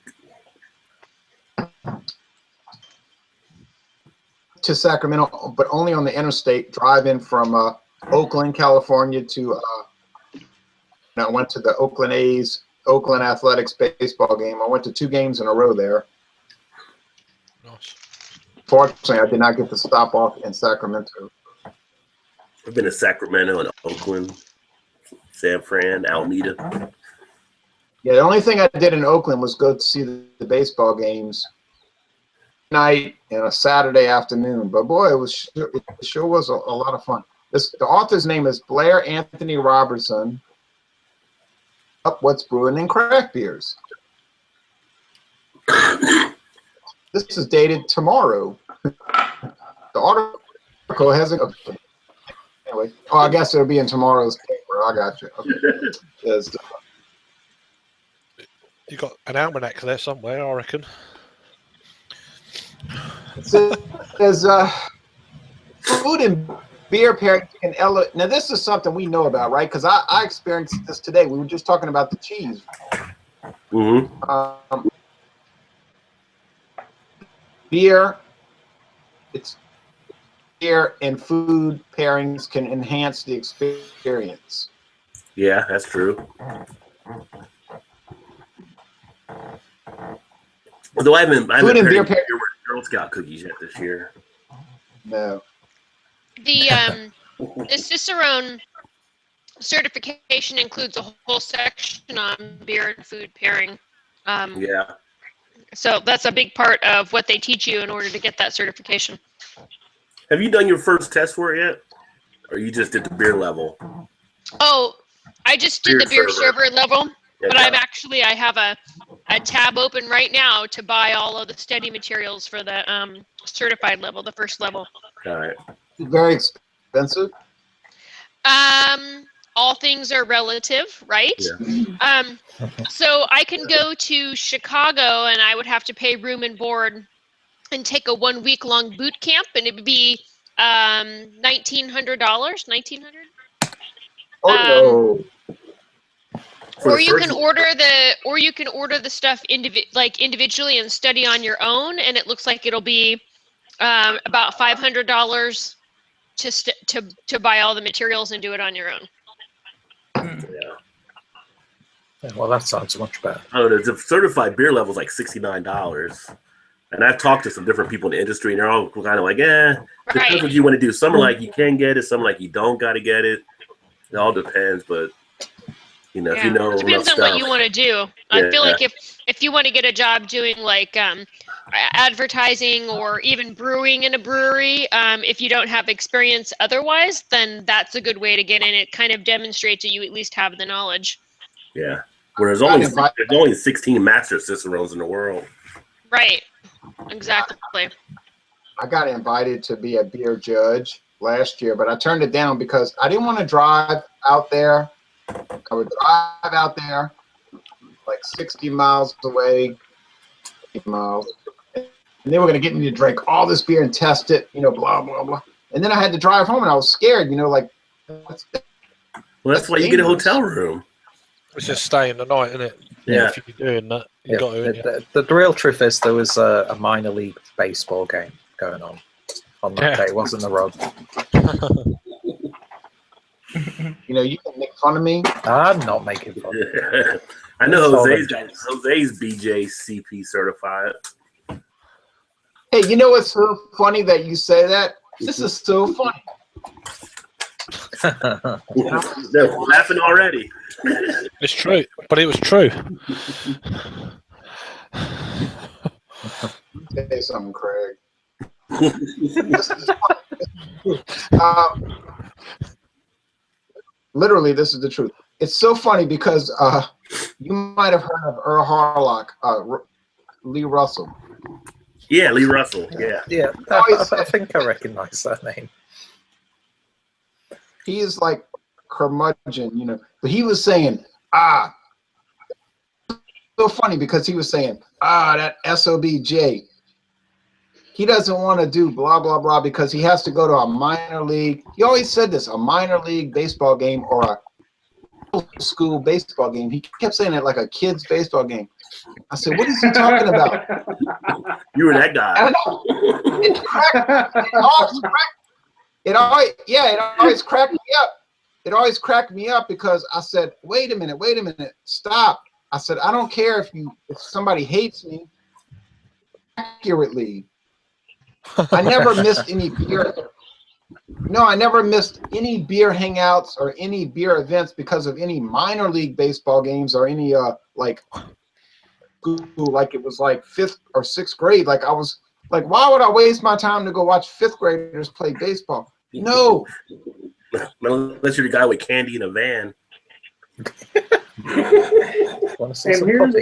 To Sacramento, but only on the interstate, driving from Oakland, California to I went to the Oakland A's, Oakland Athletics baseball game. I went to 2 games in a row there. Nice. Fortunately, I did not get to stop off in Sacramento. I've been to Sacramento and Oakland, San Fran, Alameda. Yeah, the only thing I did in Oakland was go to see the baseball games night and a Saturday afternoon. But boy, it sure was a lot of fun. The author's name is Blair Anthony Robertson. Up what's brewing in craft beers. This is dated tomorrow. The article hasn't. Anyway, I guess it'll be in tomorrow's paper. I got you. Okay. You got an almanac there somewhere, I reckon. It says food and beer pairing can elevate. Now, this is something we know about, right? Because I experienced this today. We were just talking about the cheese. Mm-hmm. Beer, beer and food pairings can enhance the experience. Yeah, that's true. Although I haven't Food and beer paired beer with Girl Scout cookies yet this year. No. The Cicerone certification includes a whole section on beer and food pairing. Yeah. So that's a big part of what they teach you in order to get that certification. Have you done your first test for it yet? Or you just did the beer level? Oh, I just did Beer the beer server. server level, Yeah, but I have a tab open right now to buy all of the study materials for the certified level, the first level. all right. Very expensive. All things are relative, right? Yeah. So I can go to Chicago and I would have to pay room and board and take a 1 week long boot camp, and it would be $1,900. $1,900. Oh no. Or you can order the stuff individually and study on your own, and it looks like it'll be about $500 to buy all the materials and do it on your own. Yeah, well, that sounds much better. Oh, the certified beer level is like $69. And I've talked to some different people in the industry, and they're all kind of like, depends Right. what you want to do. Some are like, you can get it. Some are like, you don't got to get it. It all depends, but you know, if you know It depends enough on stuff. what you want to do. I feel like if you want to get a job doing like advertising or even brewing in a brewery, if you don't have experience otherwise, then that's a good way to get in. It kind of demonstrates that you at least have the knowledge. Yeah. Whereas there's only 16 master cicerones in the world. Right. Exactly. I got invited to be a beer judge last year, but I turned it down because I didn't want to drive out there. I would drive out there like 60 miles away, 80 miles, and they were going to get me to drink all this beer and test it, blah, blah, blah. And then I had to drive home and I was scared, like. Well, that's why you get a hotel room. It's just staying the night, isn't it? Yeah. If you're doing that, you got to. The real truth is there was a minor league baseball game going on that day, wasn't there, Rob? You can make fun of me. I'm not making fun. I know Jose's BJCP certified. Hey, you know what's so funny that you say that? This is so funny. They're laughing already. It's true, but it was true. Say something, Craig. Literally, this is the truth. It's so funny because you might have heard of Earl Harlock, Lee Russell. Yeah, Lee Russell. Yeah. Yeah, I think I recognize that name. He is like curmudgeon, but he was saying, so funny because he was saying, that SOBJ. He doesn't want to do blah, blah, blah because he has to go to a minor league. He always said this, a minor league baseball game or a school baseball game. He kept saying it like a kid's baseball game. I said, what is he talking about? You were that guy. I know. It always cracked me up. It always cracked me up because I said, wait a minute, stop. I said, I don't care if somebody hates me accurately. I never missed any beer. No, I never missed any beer hangouts or any beer events because of any minor league baseball games or any like it was like 5th or 6th grade. Like I was like, why would I waste my time to go watch 5th graders play baseball? No. Unless you're the guy with candy in a van. And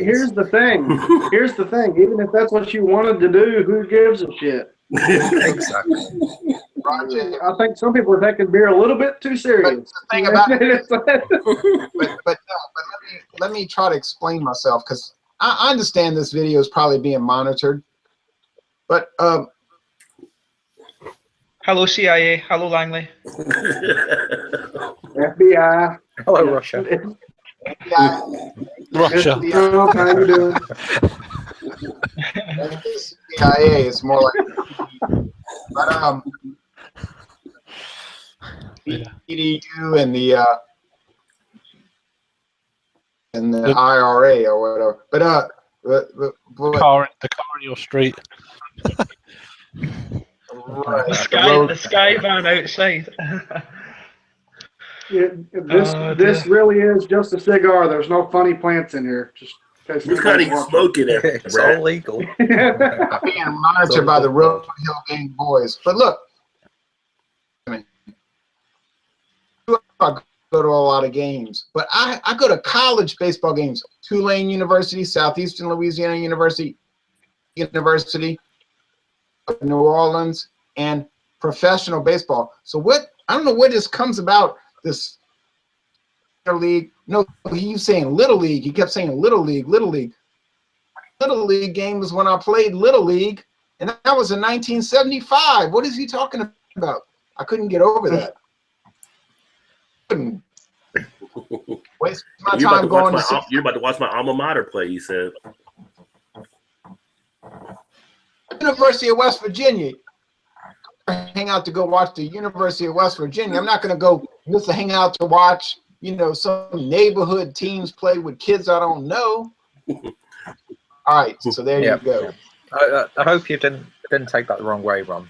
here's the thing. Here's the thing. Even if that's what you wanted to do, who gives a shit? Exactly. RodJ, I think some people are taking beer a little bit too serious. But the thing about but let me try to explain myself because I understand this video is probably being monitored. But Hello, CIA. Hello, Langley. FBI. Hello, Yeah. Russia. Russia. Mr. Trump, how you doing? The CIA is more like, but EDU and the IRA or whatever. But The car in your street. right, The sky van outside. This really is just a cigar. There's no funny plants in here. Just in case What kind of anybody's watching. smoking there, It's Brad? all legal. I'm being monitored by the Real Hill Gang boys. But look, I go to a lot of games, but I go to college baseball games. Tulane University, Southeastern Louisiana University, New Orleans, and professional baseball. So what? I don't know what this comes about. This league. No, he was saying little league. He kept saying little league, little league. Little league game was when I played little league, and that was in 1975. What is he talking about? I couldn't get over that. Couldn't waste my time going to. You're about to watch my alma mater play. You said. University of West Virginia. Hang out to go watch the University of West Virginia. I'm not going to go just to hang out to watch, some neighborhood teams play with kids I don't know. All right, so there you go. I hope you didn't take that the wrong way, Ron.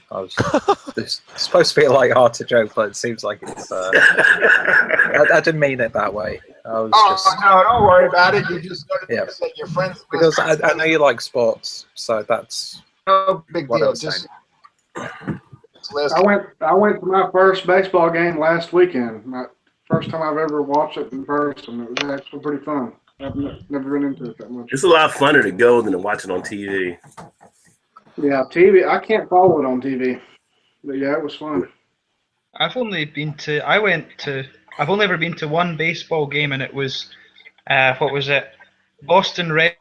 It's supposed to be a light-hearted joke, but it seems like it's. I didn't mean it that way. No, don't worry about it. You just noticed that your friends. Because I know you like sports, so that's no big deal. Just. I went to my first baseball game last weekend. My first time I've ever watched it in person. It was actually pretty fun. I've never been into it that much. It's a lot funner to go than to watch it on TV. Yeah, TV. I can't follow it on TV, but yeah, it was fun. I've only ever been to one baseball game, and it was, what was it? Boston Red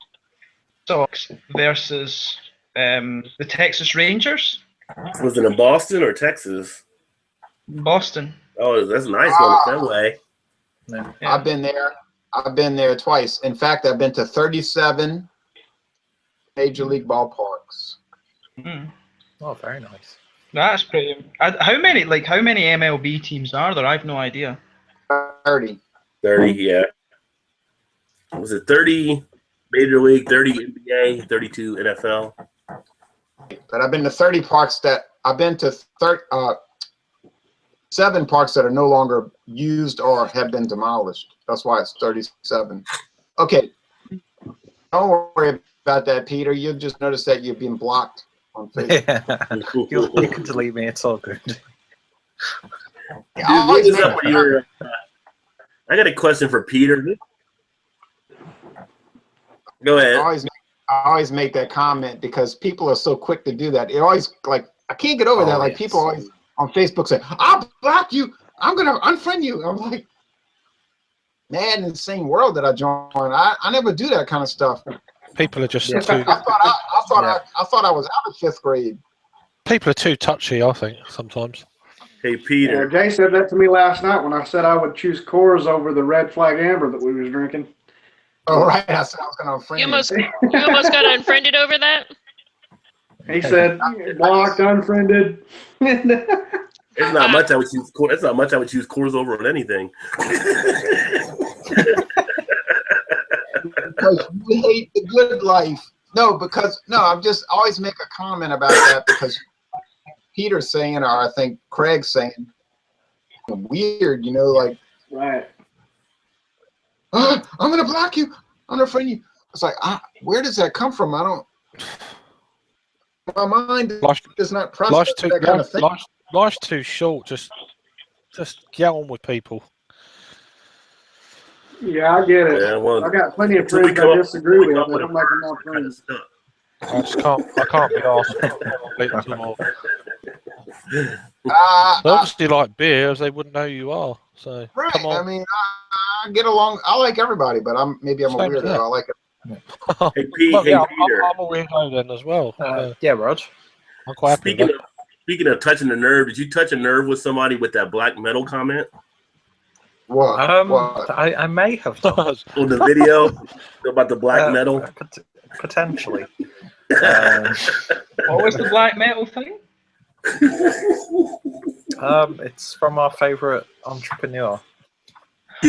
Sox versus the Texas Rangers. Was it in Boston or Texas? Boston. Oh, that's a nice one. Fenway. Yeah. I've been there. I've been there twice. In fact, I've been to 37 major league ballparks. Mm. Oh, very nice. That's pretty. How many MLB teams are there? I have no idea. 30. 30, yeah. Was it 30 major league, 30 NBA, 32 NFL? But I've been to 30 parks I've been to 7 parks that are no longer used or have been demolished. That's why it's 37. Okay. Don't worry about that, Peter. You'll just notice that you've been blocked on Facebook. Yeah. You can delete me. It's all good. I got a question for Peter. Go ahead. I always make that comment because people are so quick to do that. It always I can't get over that. Like people always on Facebook say, "I'll block you. I'm gonna unfriend you." I'm like, mad insane world that I joined. I never do that kind of stuff. People are just too. I thought I was out of 5th grade. People are too touchy, I think, sometimes. Hey, Peter. Jay said that to me last night when I said I would choose Coors over the Red Flag Amber that we was drinking. Oh, right. I said I was going to unfriend you almost got unfriended over that? He said, blocked, unfriended. It's not much I would choose. It's not much I would choose Coors over on anything. Because you hate the good life. No, I'm just always make a comment about that because Peter's saying, or I think Craig's saying, weird, like. Right. I'm going to block you. I'm going to friend you. It's like, where does that come from? I don't. My mind does not process that kind of thing. Life's too short. Just get on with people. Yeah, I get it. Yeah, well, I got plenty of friends I disagree with. I don't make them my friends. I can't be asked. They obviously like beer, as they wouldn't know who you are. So right. Come on. I mean, I get along. I like everybody, but I'm a weirdo. I like it. Hey, Peter. I'm a weirdo then as well. Yeah, Rod. I'm quite happy with that. Speaking of touching the nerve, did you touch a nerve with somebody with that black metal comment What? I may have done. on the video about the black metal? Potentially. What was the black metal thing? It's from our favourite entrepreneur.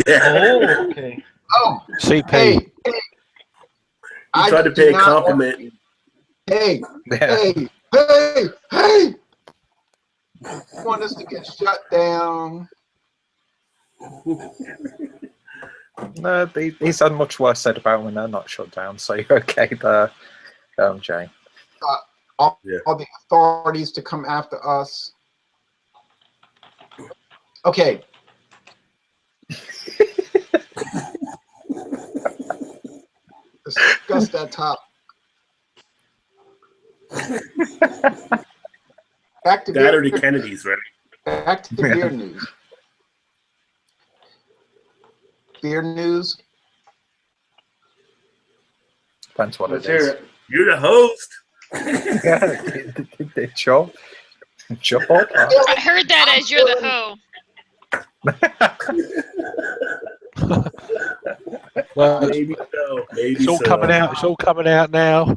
Yeah. Oh, okay. Oh, CP. hey. He tried to pay a compliment. Hey, Yeah. hey. I want us to get shut down. No, these are much worse said about when they're not shut down, so you're okay there, Jay. All the authorities to come after us. Okay. Discuss that topic. Back to That or beer, the Kennedys, right? back to beer news. Beer news. Depends what Let's it is. hear it. You're the host. Yeah, sure. I heard that as you're the hoe. Well, Maybe so. Maybe it's all so. coming out. It's all coming out now.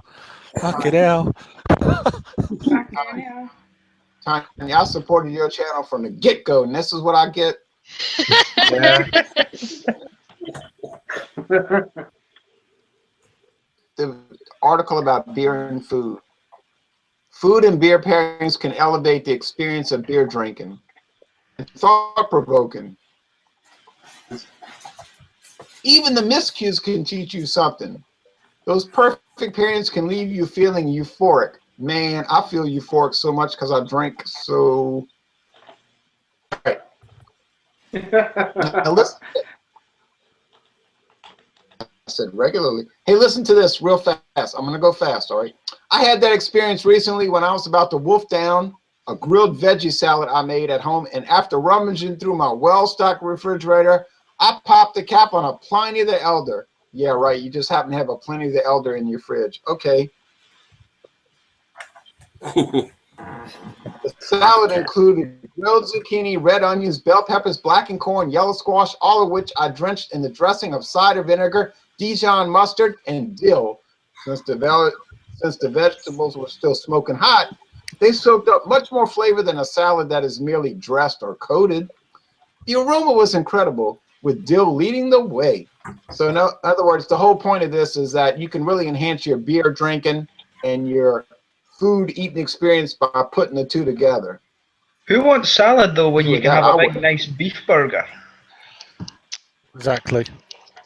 Fucking hell. Tanya, I supported your channel from the get-go, and this is what I get. The article about beer and food. Food and beer pairings can elevate the experience of beer drinking. Thought-provoking. Even the miscues can teach you something. Those perfect pairings can leave you feeling euphoric. Man, I feel euphoric so much because I drink so. Right. Now listen. I said regularly. Hey, listen to this real fast. I'm going to go fast, all right? I had that experience recently when I was about to wolf down a grilled veggie salad I made at home, and after rummaging through my well-stocked refrigerator, I popped the cap on a Pliny the Elder. Yeah, right. You just happen to have a Pliny the Elder in your fridge. Okay. The salad included grilled zucchini, red onions, bell peppers, blackened corn, yellow squash, all of which I drenched in the dressing of cider vinegar, Dijon mustard, and dill. Since the vegetables were still smoking hot, they soaked up much more flavor than a salad that is merely dressed or coated. The aroma was incredible, with dill leading the way. So in other words, the whole point of this is that you can really enhance your beer drinking and your food eating experience by putting the two together. Who wants salad though when you can have a big would. nice beef burger? Exactly.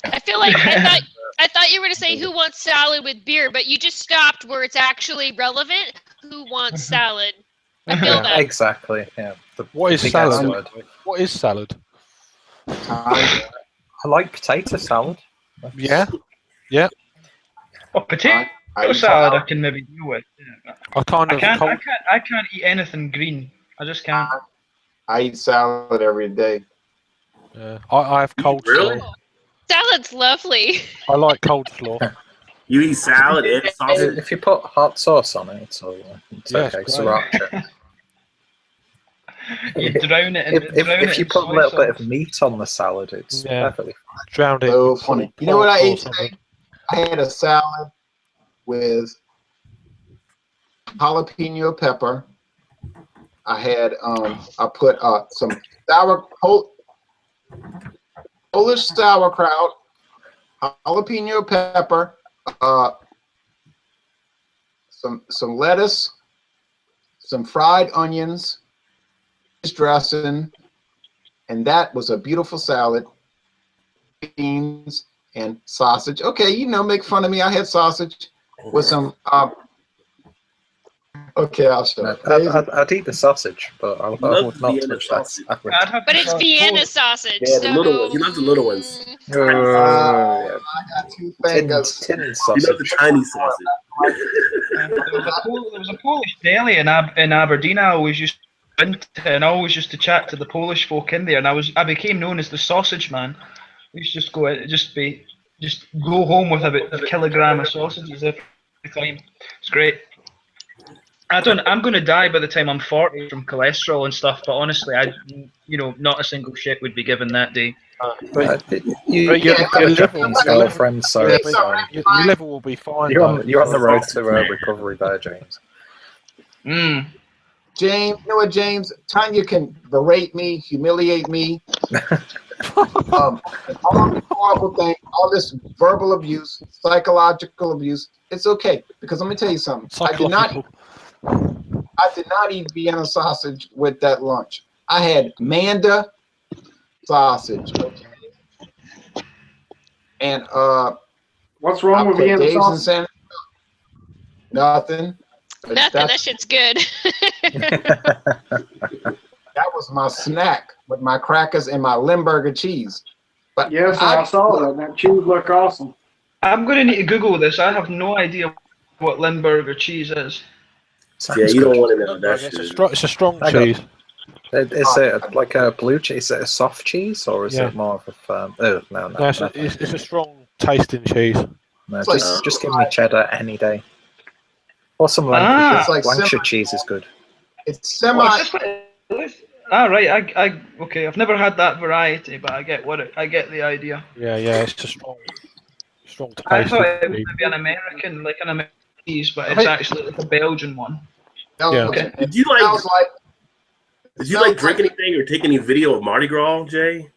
I feel like I thought you were going to say who wants salad with beer, but you just stopped where it's actually relevant. Who wants salad? I feel that. Exactly. Yeah. What is big salad? word. What is salad? I like potato salad. Yeah. Oh, potato salad I can maybe deal with. Yeah. I can't eat anything green. I just can't. I eat salad every day. I have cold Really? slaw. Salad's lovely. I like cold slaw. You eat salad and sausage? If you put hot sauce on it, it's okay. Yes, Sriracha. You drown it in If you put a soy little bit sauce. of meat on the salad, it's perfectly fine. Drowned it. So with funny. pork You know what I or ate something. today? I had a salad with jalapeno pepper. I had I put some Polish sauerkraut, jalapeno pepper, some lettuce, some fried onions, dressing, and that was a beautiful salad. Beans and sausage. Okay, you know, make fun of me. I had sausage with some. Okay, I'll show it. I'd eat the sausage, but I would not Vienna touch that sausage. salad. But it's Vienna sausage. Yeah, the so, little ones. You love the little ones. Yeah. I got two fingers. Tin You sausage. love the Chinese sausage. There was a Polish deli in Aberdeen. I always used to chat to the Polish folk in there, and I became known as the sausage man. I used to just go home with about a kilogram of sausages every time. It's great. I'm going to die by the time I'm 40 from cholesterol and stuff. But honestly, not a single shit would be given that day. But You but get your a level, Japanese your level, girlfriend, so yeah, it's, but your level will be fine. you're on the road It's to fine. recovery there, James. Mm. James, you know what, James? Tanya can berate me, humiliate me, all these horrible things, all this verbal abuse, psychological abuse. It's okay, because let me tell you something. I did not eat Vienna sausage with that lunch. I had Manda sausage, okay? And What's wrong I with put Vienna Dave's and sausage? San. Nothing. But Nothing. That shit's good. That was my snack with my crackers and my Limburger cheese. But Yes, and I saw that. That cheese looked awesome. I'm going to need to Google this. I have no idea what Limburger cheese is. Yeah, you don't want to know that It's shit. a strong I got- cheese. Is it like a blue cheese? Is it a soft cheese or is Yeah. it more of a firm? Oh, no. No, it's a strong tasting cheese. No, It's like- just give me cheddar any day. Or some Ah. It's like Lancashire semi- cheese is good. It's Oh, semi. is this what it is? Ah, right. Okay. I've never had that variety, but I get the idea. Yeah, it's a strong I tasting thought it cheese. would be an American cheese, but it's actually like a Belgian one. Belgian. Okay. It Did you smells like Did you drink anything or take any video of Mardi Gras, Jay?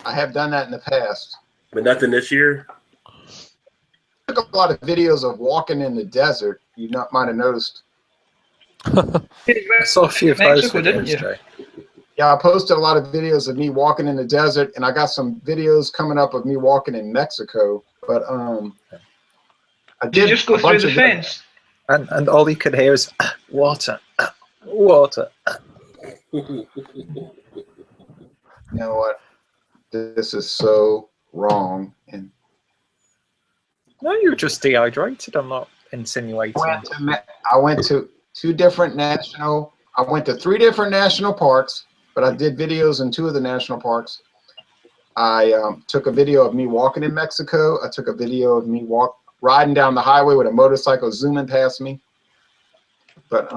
I have done that in the past. But nothing this year. I took a lot of videos of walking in the desert. You might have noticed. I saw a few of Mexico, those didn't videos, you? Jay. Yeah, I posted a lot of videos of me walking in the desert, and I got some videos coming up of me walking in Mexico. But I Did you just go a through bunch the of fence? And all you could hear is water, water. You know what? This is so wrong. And No, you're just dehydrated. I'm not insinuating. I went to three different national parks, but I did videos in two of the national parks. I took a video of me walking in Mexico. I took a video of me riding down the highway with a motorcycle zooming past me. But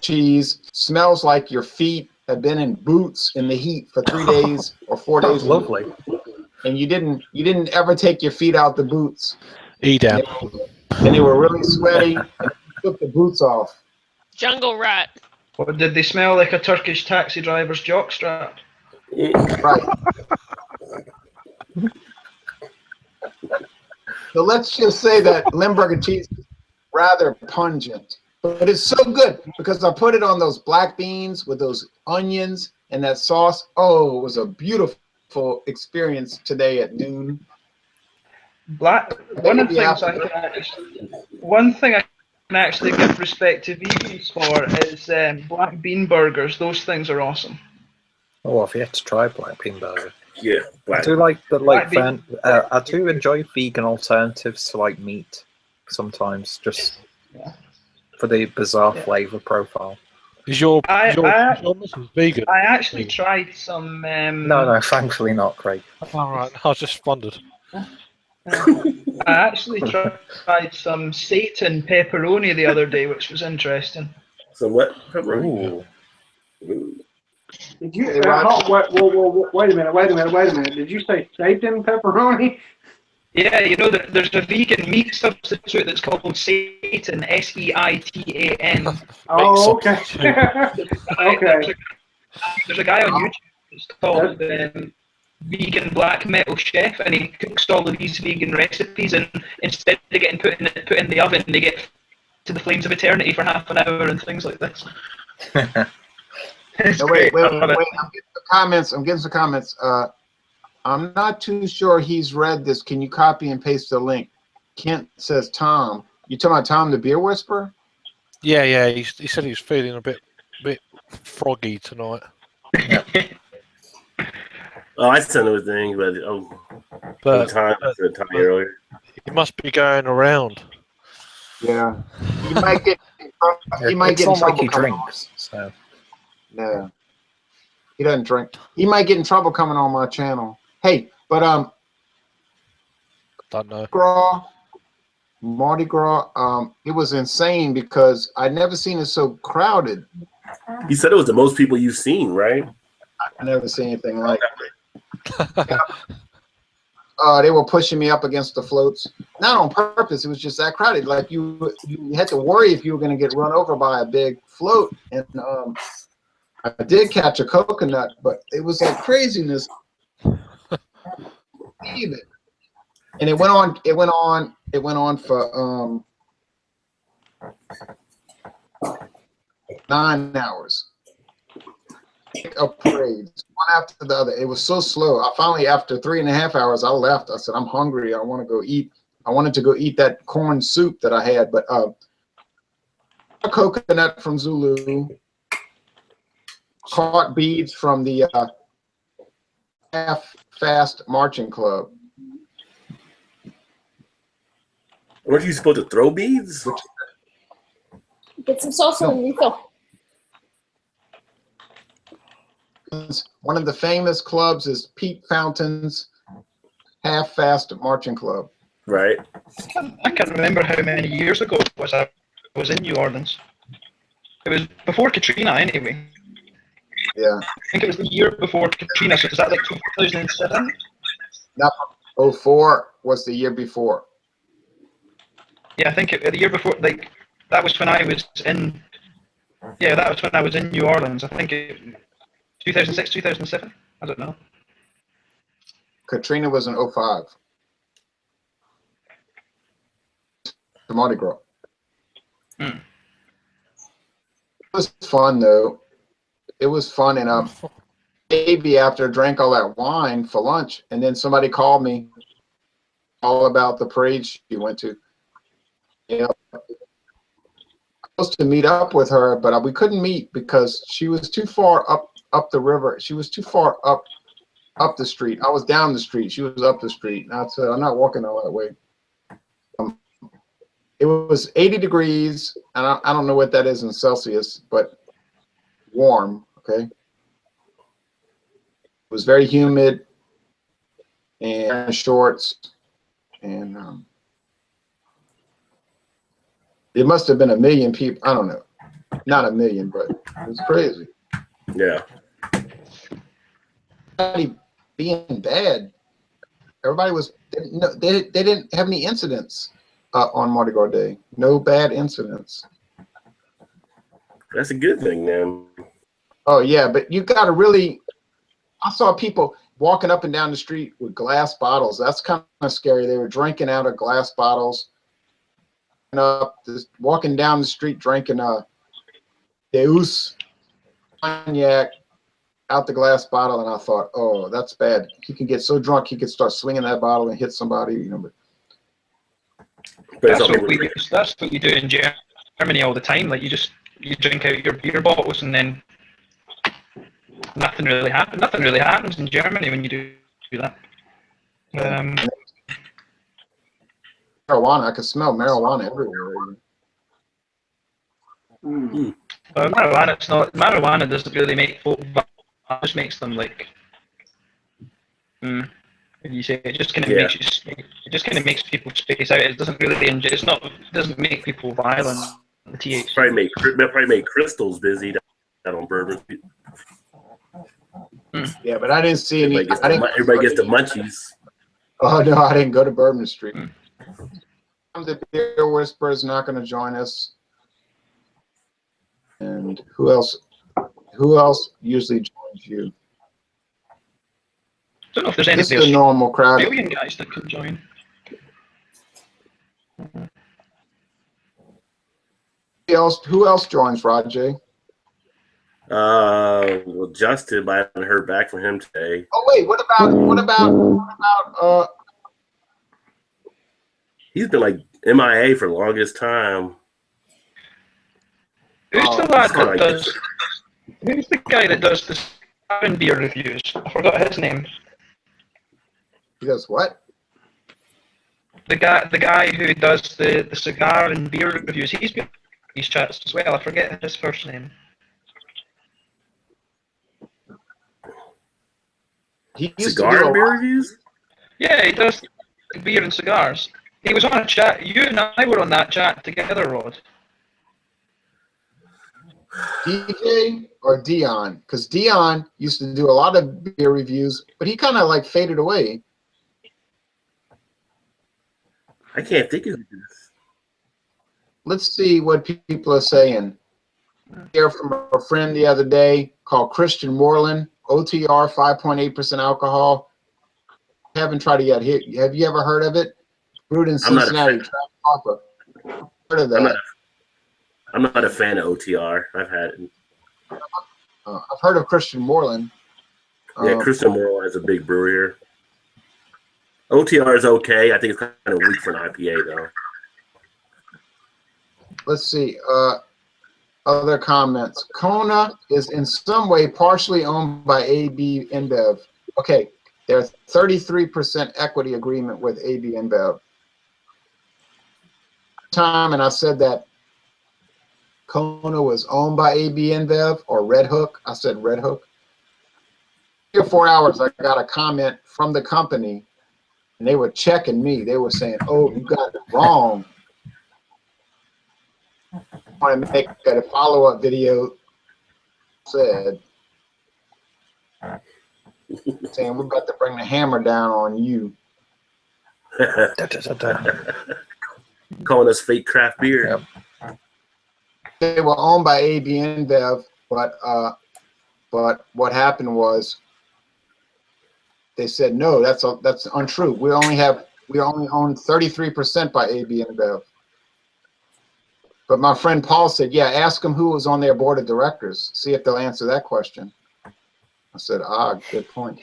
cheese smells like your feet have been in boots in the heat for 3 days or 4 days. Lovely. And you didn't ever take your feet out the boots. Edam. And they were really sweaty. And you took the boots off. Jungle rat. Or did they smell like a Turkish taxi driver's jockstrap? Right. So let's just say that Limburger cheese is rather pungent, but it's so good because I put it on those black beans with those onions and that sauce. Oh, it was a beautiful experience today at noon. One thing I can actually give respect to vegans for is black bean burgers. Those things are awesome. Oh, I've yet to try black bean burger. Yeah. I do like the Black bean- I do enjoy vegan alternatives to like meat sometimes, just for the bizarre flavor profile. Is your I- Mrs. vegan? I actually tried some. No, thankfully not, Craig. All right, I just wondered. I actually tried some Satan pepperoni the other day, which was interesting. So what? Ooh. Did you? Wait a minute. Did you say Satan pepperoni? Yeah, there's a vegan meat substitute that's called Satan, Seitan. Oh, okay. Okay. There's a guy on YouTube. It's called Vegan Black Metal Chef, and he cooks all of these vegan recipes. And instead of getting put in the oven, they get to the flames of eternity for half an hour and things like this. It's No, wait. great. I'm getting some comments. I'm not too sure he's read this. Can you copy and paste the link? Kent says, Tom. You talking about Tom the Beer Whisperer? Yeah. He said he was feeling a bit froggy tonight. Oh, I sent him a thing, but time earlier. He must be going around. Yeah. He might get in It's not like trouble. he drinks, so. No. He doesn't drink. He might get in trouble coming on my channel. Hey, but Don't know. Graw, Mardi Gras, it was insane because I'd never seen it so crowded. You said it was the most people you've seen, right? I never seen anything like it. They were pushing me up against the floats, not on purpose. It was just that crowded. Like you had to worry if you were going to get run over by a big float. And I did catch a coconut, but it was like craziness. And it went on. It went on for 9 hours. Of parades, one after the other. It was so slow. I finally, after 3.5 hours, I left. I said, I'm hungry. I want to go eat. I wanted to go eat that corn soup that I had, but a coconut from Zulu, caught beads from the half-fast marching club. Weren't you supposed to throw beads? Get some salsa and refill. One of the famous clubs is Pete Fountain's half-fast marching club. Right. I can't remember how many years ago it was I was in New Orleans. It was before Katrina, anyway. Yeah. I think it was the year before Katrina. So was that like 2007? No, 04 was the year before. Yeah, I think the year before. Like that was when I was in. Yeah, that was when I was in New Orleans. I think it 2006, 2007. I don't know. Katrina was in 05. The Mardi Gras. Hmm. It was fun though. It was fun, and maybe after I drank all that wine for lunch, and then somebody called me all about the parade she went to. You know, I was supposed to meet up with her, but we couldn't meet because she was too far up the river. She was too far up the street. I was down the street. She was up the street. And I said, I'm not walking all that way. It was 80 degrees, and I don't know what that is in Celsius, but warm, okay? It was very humid, and shorts, and it must have been 1 million people. I don't know. Not 1 million, but it was crazy. Yeah. Everybody being bad. Everybody was, they didn't have any incidents on Mardi Gras Day. No bad incidents. That's a good thing, man. Oh, yeah, but you got to really, I saw people walking up and down the street with glass bottles. That's kind of scary. They were drinking out of glass bottles. Walking down the street drinking Deus cognac out the glass bottle, and I thought, oh, that's bad. He can get so drunk he could start swinging that bottle and hit somebody. You know, That's what you do in Germany all the time. Like you drink out your beer bottles, and then nothing really happens. Nothing really happens in Germany when you do that. Marijuana, I could smell marijuana everywhere. Marijuana doesn't really make folk violent. It just makes them like. You say it just kind of makes you. It just kind of makes people space out. It doesn't really It doesn't make people violent. The THC Probably make crystals busy down on Bourbon. Yeah, but I didn't see any. Everybody gets the munchies. Oh no, I didn't go to Bourbon Street. The Beer Whisperer is not going to join us. And who else? Who else usually joins you? I don't know if there's any. This is a normal crowd. Australian guys that can join. Who else joins RodJ? Well, Justin, but I haven't heard back from him today. Oh wait, what about He's been like MIA for the longest time. Who's the lad that does? Who's the guy that does the cigar and beer reviews? I forgot his name. He does what? The guy who does the cigar and beer reviews. He's been on these chats as well. I forget his first name. He used Cigar to do and beer reviews? Yeah, he does beer and cigars. He was on a chat. You and I were on that chat together, Rod. DJ or Dion? Because Dion used to do a lot of beer reviews, but he kind of like faded away. I can't think of this. Let's see what people are saying. Hear from a friend the other day called Christian Moreland, OTR, 5.8% alcohol. Haven't tried it yet. Have you ever heard of it? Brewed in Cincinnati. Heard of that? I'm not a fan of OTR. I've had it. I've heard of Christian Moreland. Yeah, Christian Moreland has a big brewery here. OTR is okay. I think it's kind of weak for an IPA, though. Let's see. Other comments. Kona is in some way partially owned by AB InBev. Okay, there's 33% equity agreement with AB InBev. Time, and I said that Kona was owned by AB InBev or Red Hook. I said Red Hook. 3 or 4 hours, I got a comment from the company, and they were checking me. They were saying, "Oh, you got it wrong." I want to make a follow-up video. Said, saying we're about to bring the hammer down on you. Calling us fake craft beer. Yep. They were owned by AB InBev, but what happened was they said no. That's untrue. We only own 33% by AB InBev. But my friend Paul said, yeah, ask them who was on their board of directors. See if they'll answer that question. I said, good point.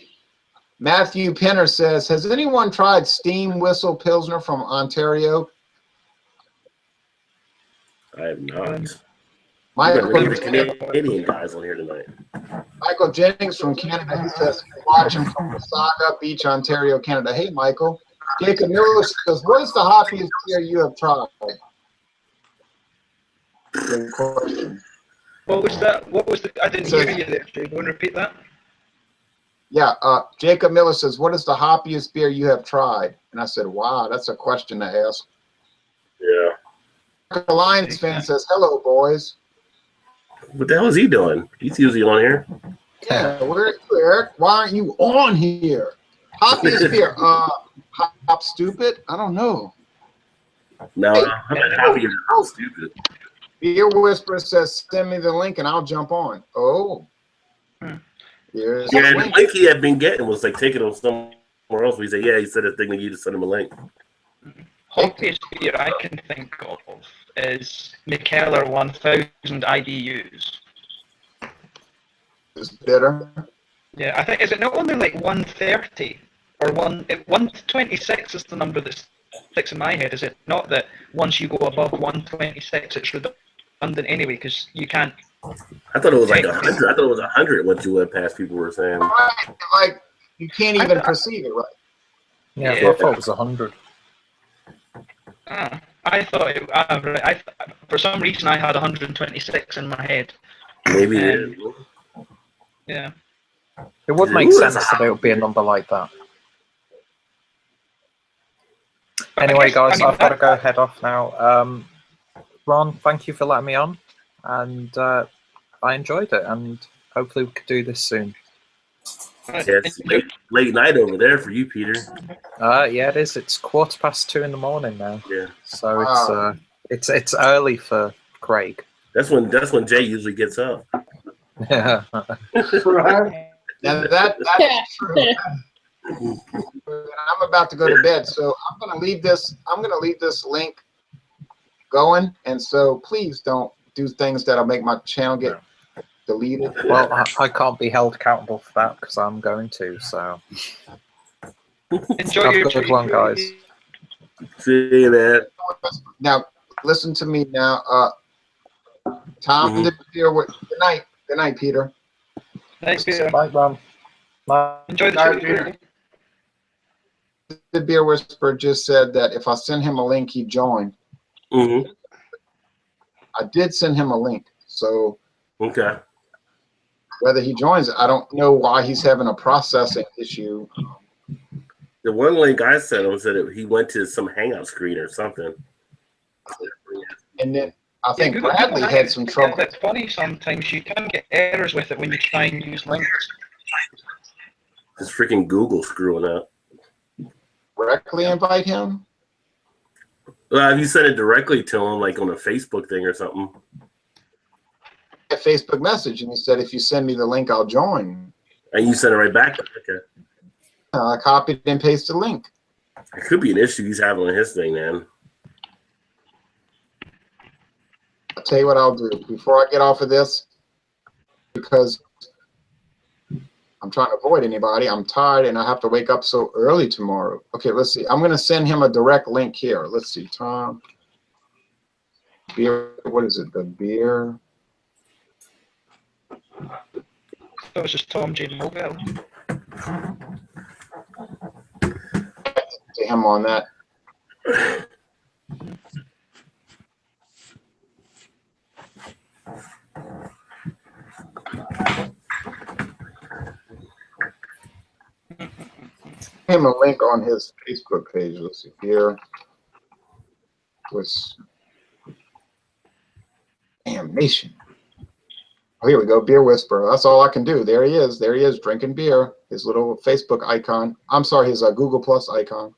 Matthew Penner says, has anyone tried Steam Whistle Pilsner from Ontario? I have not. Michael, the Canadian guys on here tonight. Michael Jennings from Canada, he says, watching from Wasaga Beach, Ontario, Canada. Hey, Michael. Jacob Miller says, what is the hoppiest beer you have tried? Good question. What was that? What was the? I didn't hear you there. Do you want to repeat that? Yeah, Jacob Miller says, what is the hoppiest beer you have tried? And I said, wow, that's a question to ask. Yeah. The Lions fan says, hello, boys. What the hell is he doing? He's usually on here. Yeah, where are you, Eric? Why aren't you on here? Hoppiest beer. Hop stupid? I don't know. No, Hey, I'm not happy you're not stupid. Beer Whisperer says, send me the link and I'll jump on. Oh. Here's Yeah, the the link. link he had been getting was like taking him somewhere else. We said, yeah, he said a thing that you just send him a link. Hoppiest beer I can think of is Mikkeller 1000 IBUs. It's bitter. Yeah, I think, is it not only like 130 or 126 is the number that sticks in my head? Is it not that once you go above 126 it's redundant anyway because you can't? I thought it was like 100. I thought it was 100 once you went past. People were saying, Like, you can't even perceive it, right? Yeah, I thought it was 100. I thought for some reason I had 126 in my head. maybe it is. Yeah. It would make sense that it would be a number like that. Anyway, guys, I've got to go head off now. Ron, thank you for letting me on, and I enjoyed it, and hopefully we could do this soon. Yes, late night over there for you, Peter. Yeah, it is. It's 2:15 in the morning now. Yeah. So Wow. it's early for Craig. That's when Jay usually gets up. Yeah. Right. Now that's true. I'm about to go to bed, so I'm gonna leave this link going, and so please don't do things that'll make my channel get deleted. Well, I can't be held accountable for that because I'm going to. So Enjoy have your a good one, guys. See you, man. Now listen to me now. Tom, good night, Peter. Thanks, Peter. Bye, Ron. Bye. Enjoy the Night, show. Peter. The Beer Whisperer just said that if I send him a link, he'd join. Mm-hmm. I did send him a link, so Okay. whether he joins, I don't know why he's having a processing issue. The one link I sent him said he went to some hangout screen or something. And then I think Google Bradley had some trouble. It's funny sometimes. You can get errors with it when you try and use links. This freaking Google screwing up. Directly invite him? Well, if you sent it directly to him, like on a Facebook thing or something. A Facebook message, and he said, if you send me the link, I'll join. And you sent it right back. Okay. I copied and pasted the link. It could be an issue he's having on his thing, man. I'll tell you what I'll do before I get off of this, because I'm trying to avoid anybody. I'm tired and I have to wake up so early tomorrow. Okay, let's see. I'm going to send him a direct link here. Let's see. Tom. Beer. What is it? The beer. That was just Tom J. Mobile. To him on that. Him a link on his Facebook page. Let's see here. Was damnation. Oh, here we go. Beer Whisperer. That's all I can do. There he is. There he is drinking beer. His little Facebook icon. I'm sorry, his Google Plus icon.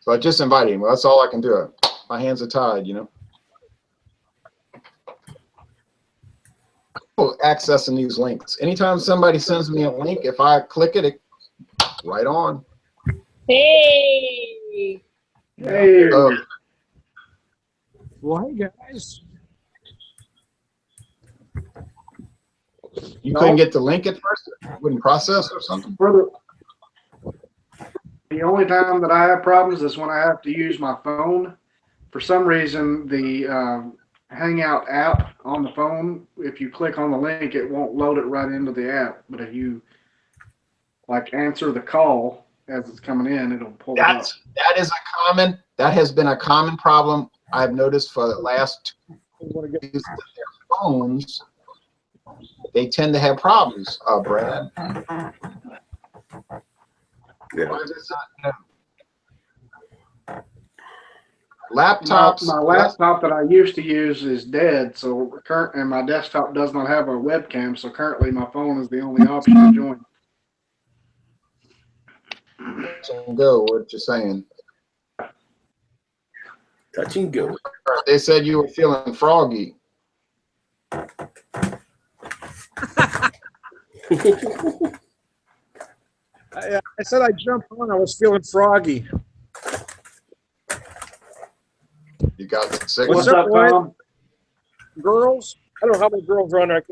So I just invited him. Well, that's all I can do. My hands are tied, you know. Accessing these links. Anytime somebody sends me a link, if I click it, it's right on. Hey. Hey. Well, hey guys. You couldn't get the link at first? It wouldn't process or something? The only time that I have problems is when I have to use my phone. For some reason, the Hangout app on the phone, if you click on the link, it won't load it right into the app. But if you like answer the call as it's coming in, it'll pull it up. That has been a common problem I've noticed for the last 2 years. Their phones, they tend to have problems, Brad. Yeah. Why is this not known? Laptops. My laptop that I used to use is dead, so and my desktop does not have a webcam, so currently my phone is the only option to join. So go, what you're saying. Touch and go. They said you were feeling froggy. I said I jumped on. I was feeling froggy. You got the sick. What's up, Tom? Girls? I don't know how many girls are on there.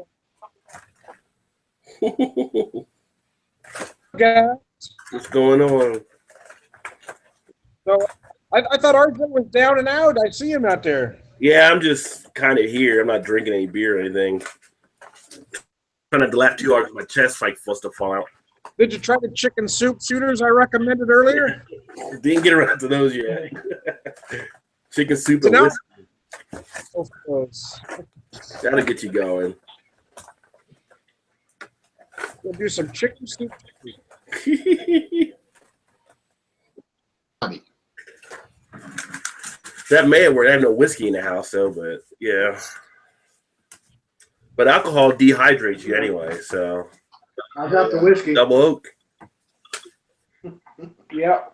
Guys. What's going on? So I thought RJ was down and out. I see him out there. Yeah, I'm just kind of here. I'm not drinking any beer or anything. Trying to laugh too hard because my chest like supposed to fall out. Did you try the chicken soup shooters I recommended earlier? Didn't get around to those yet. Chicken soup So and now- whiskey. Of course. That'll get you going. We'll do some chicken soup. That may have worked. I have no whiskey in the house, though, but yeah. But alcohol dehydrates you anyway, so. I got the whiskey. Double oak. Yep.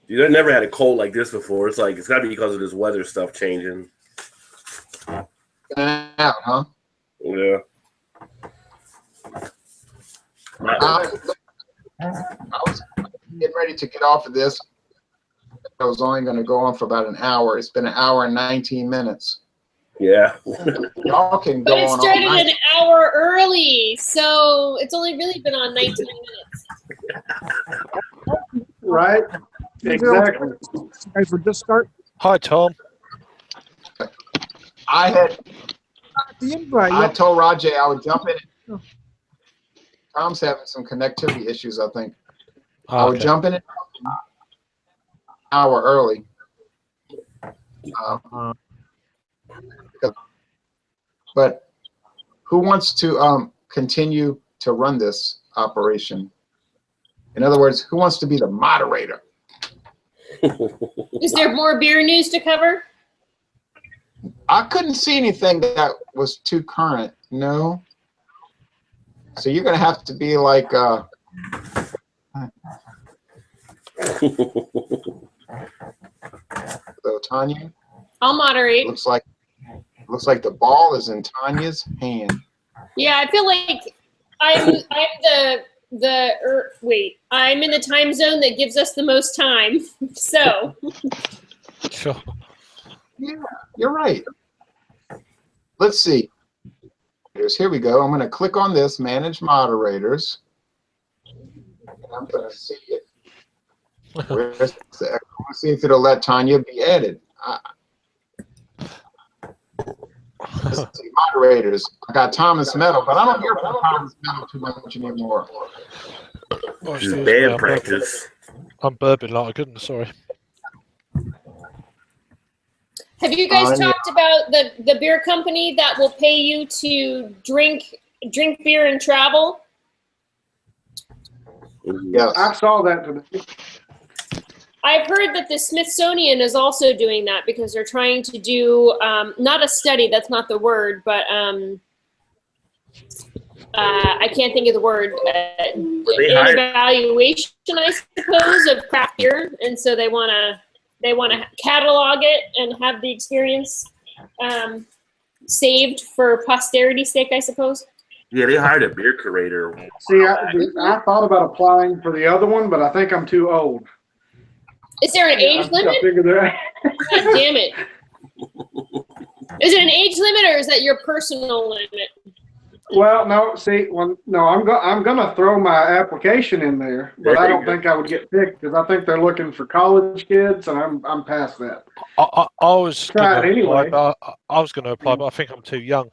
Dude, I never had a cold like this before. It's like, it's got to be because of this weather stuff changing. Out, huh? Yeah. I was getting ready to get off of this. I was only going to go on for about an hour. It's been an hour and 19 minutes. Yeah. Y'all can go But it on started all night. an hour early, so it's only really been on 19 minutes. Right? Exactly. Guys, we're just starting. Hi, Tom. I had The invite. I told RodJ I would jump in. Tom's having some connectivity issues, I think. I would jump in it an hour early. But who wants to continue to run this operation? In other words, who wants to be the moderator? Is there more beer news to cover? I couldn't see anything that was too current. No. So you're going to have to be like, so Tanya, I'll moderate. looks like the ball is in Tanya's hand. Yeah, I feel like I'm I'm in the time zone that gives us the most time. So Sure. Yeah, you're right. Let's see. Here we go. I'm going to click on this, manage moderators. And I'm going to see it. Where's the, I want to see if it'll let Tanya be added. Let's see, moderators. I got Thomas Meadow, but I don't hear from Thomas Meadow too much anymore. Oh, This is excuse me, band practice. I'm burping like a goodness, sorry. have you guys Yeah. talked about the beer company that will pay you to drink beer and travel? Yes. I saw that today. I've heard that the Smithsonian is also doing that because they're trying to do not a study, that's not the word, but I can't think of the word. An evaluation, I suppose, of craft beer, and so they want to catalog it and have the experience saved for posterity's sake, I suppose. Yeah, they hired a beer curator. See, I thought about applying for the other one, but I think I'm too old. Is there an age I limit? figured that. God damn it. Is it an age limit or is that your personal limit? Well, no. See, I'm gonna throw my application in there, but I don't think I would get picked because I think they're looking for college kids, and I'm past that. I was Try going it to anyway. apply, I was going to apply, but I think I'm too young.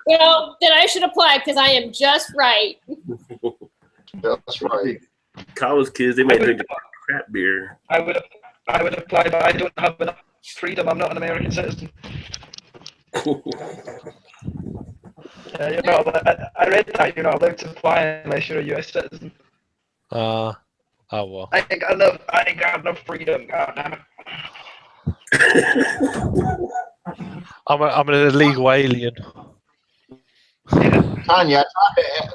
Well, then I should apply because I am just right. That's right. College kids, they might drink crap beer. I would apply, but I don't have enough freedom. I'm not an American citizen. You're not. I read that you're not allowed to apply unless you're a U.S. citizen. Oh well. I ain't got enough freedom. God damn it. I'm an illegal alien. Tanya,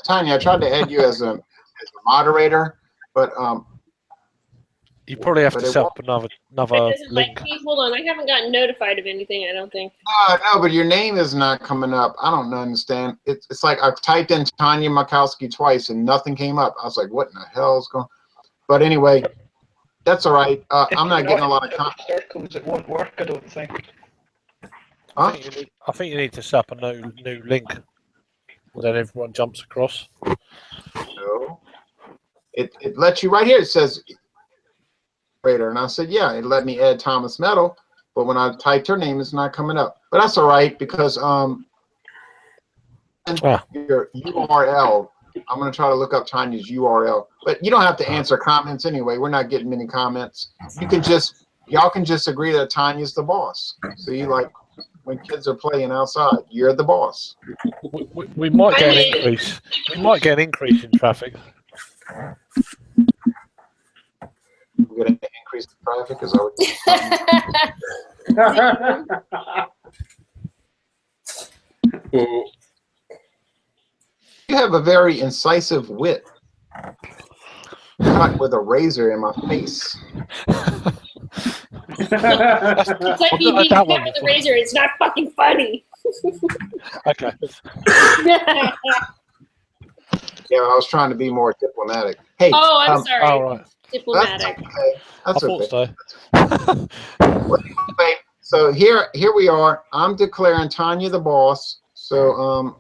I tried to add you as a moderator, but You probably have But to it set won't- up another It doesn't link. like me. Hold on, I haven't gotten notified of anything, I don't think. no, but your name is not coming up. I don't understand. It's like I've typed in Tanya Makowski twice and nothing came up. I was like, what in the hell is going? But anyway, that's all right. I'm not getting a lot of circles. It won't work. I don't think. Huh? I think you need to set up a new link. And then everyone jumps across. No. It lets you right here. It says Raider, and I said, yeah. It let me add Thomas Meadow, but when I typed her name, it's not coming up. But that's all right because your URL. I'm going to try to look up Tanya's URL, but you don't have to answer comments anyway. We're not getting many comments. Y'all can just agree that Tanya's the boss. See, like when kids are playing outside, you're the boss. We might get an increase. We might get an increase in traffic. We're going to increase the traffic. Is that what You have a very incisive wit. Cut with a razor in my face. It's like me being cut with a razor. It's not fucking funny. Okay. Yeah, I was trying to be more diplomatic. Hey. Oh, I'm sorry. All right. Diplomatic. That's I okay. thought so. Well, anyway, so here we are. I'm declaring Tanya the boss. So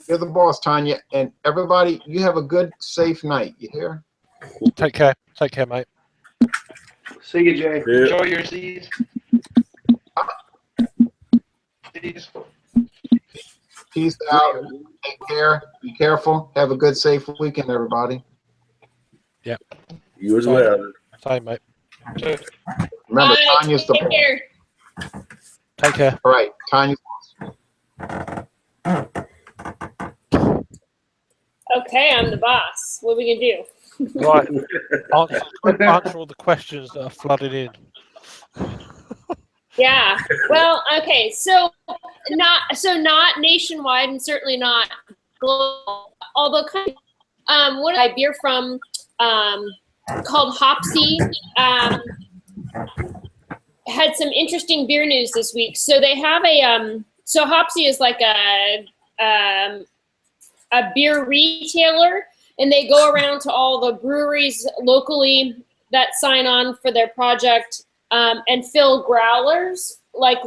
you're the boss, Tanya, and everybody, you have a good, safe night. You hear? Take care. Take care, mate. See you, Jay. Yeah. Enjoy your seas. Peace out. Take care. Be careful. Have a good, safe weekend, everybody. Yep. You as well. Same, mate. Remember, Bye, Tanya's the take boss. care. Take care. All right, Tanya's Okay. Okay, I'm the boss. What are we gonna do? Right. Answer all the questions that are flooding in. Yeah. Well, okay. So not nationwide and certainly not global. Although kind of, what I beer from called Hopsy had some interesting beer news this week. So they have so Hopsy is like a beer retailer, and they go around to all the breweries locally that sign on for their project and fill growlers, like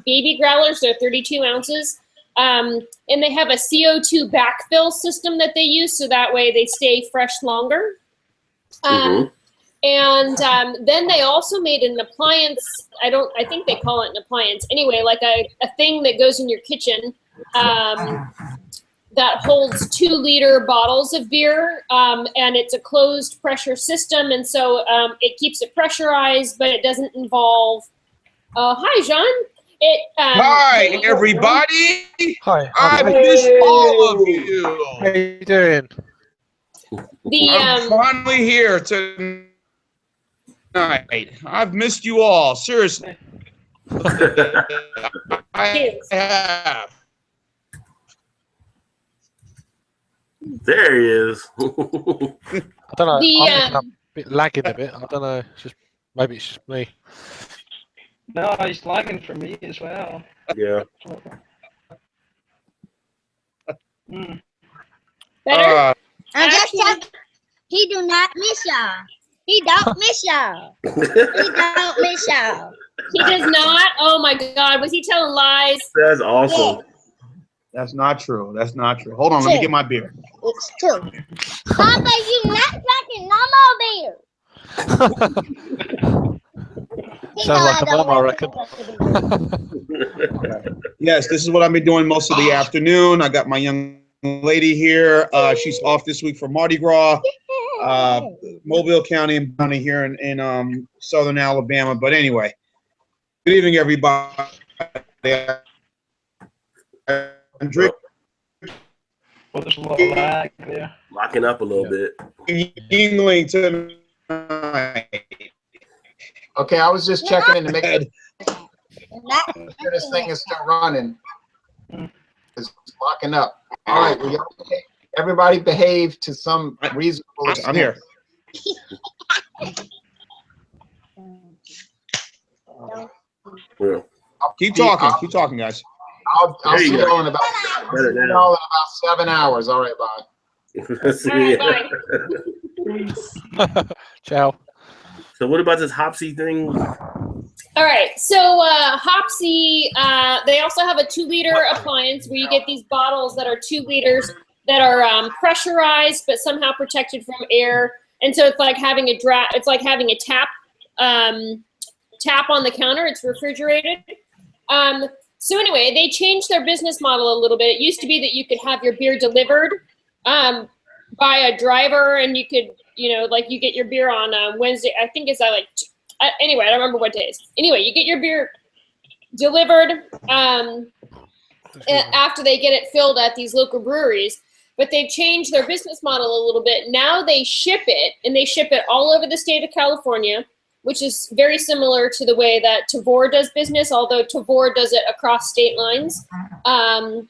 baby growlers. They're 32 ounces. And they have a CO2 backfill system that they use, so that way they stay fresh longer. And then they also made an appliance. I think they call it an appliance. Anyway, like a thing that goes in your kitchen that holds 2-liter bottles of beer. And it's a closed pressure system. And so it keeps it pressurized, but it doesn't involve, hi, Jean. Hi, everybody. Hi. I miss all of you. How you doing? I'm finally here tonight. I've missed you all, seriously. I have. There he is. I don't know. I'm a bit lagging a bit. I don't know. Maybe it's just me. No, he's lagging for me as well. Yeah. Better? I'm just telling he do not miss y'all. He don't miss y'all. He don't miss y'all. He does not? Oh my God. Was he telling lies? That's awesome. Yeah, That's not true. That's not true. Hold on, let me get my beer. it's true. Papa, you not drinking no more beer. He Sounds know like a don't mum, I want reckon. Yes, this is what I've been doing most of the afternoon. I got my young lady here. She's off this week for Mardi Gras. Mobile County and County here in southern Alabama. But anyway, good evening, everybody. I'm drinking Well, there's a lot of lag there. Locking up a little bit. Yingling tonight. Okay, I was just checking in to make Not sure this thing is still running. It's locking up. All right, well, everybody behave to some reasonable extent. I'm here. Yeah. Keep talking, guys. I'll There see you you go. all in about 7 hours. All right, bye. Let's All see. right, bye. Ciao. So what about this Hopsy thing? All right, so Hopsy, they also have a 2-liter appliance where you get these bottles that are 2 liters that are pressurized but somehow protected from air, and so it's like having a it's like having a tap on the counter. It's refrigerated. So anyway, they changed their business model a little bit. It used to be that you could have your beer delivered by a driver, and you could, like you get your beer on Wednesday. I think it's anyway, I don't remember what days. Anyway, you get your beer delivered after they get it filled at these local breweries. But they've changed their business model a little bit. Now they ship it, and they ship it all over the state of California, which is very similar to the way that Tavor does business, although Tavor does it across state lines. And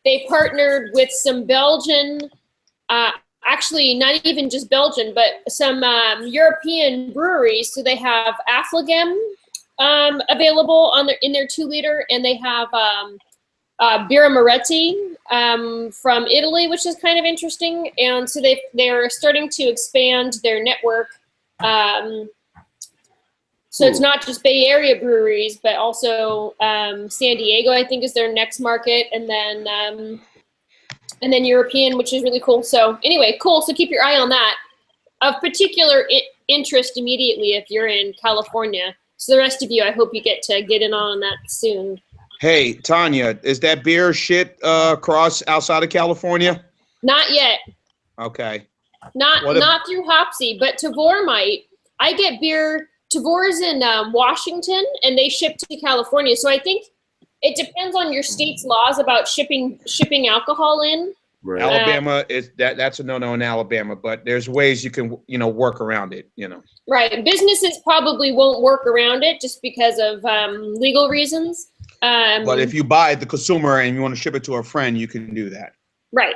they partnered with some Belgian, actually not even just Belgian, but some European breweries. So they have Affligem available in their 2-liter, and they have Birra Moretti from Italy, which is kind of interesting. And so they're starting to expand their network. So it's not just Bay Area breweries, but also San Diego, I think, is their next market, and then European, which is really cool. So anyway, cool. So keep your eye on that. Of particular interest immediately if you're in California. So the rest of you, I hope you get in on that soon. Hey, Tanya, is that beer shit across outside of California? Not yet. Okay. Not through Hopsy, but Tavor might. I get beer. Tavor's in Washington, and they ship to California. So I think it depends on your state's laws about shipping alcohol in. Right. Alabama is that's a no-no in Alabama, but there's ways you can work around it. Right. Businesses probably won't work around it just because of legal reasons. But if you buy the consumer and you want to ship it to a friend, you can do that. Right.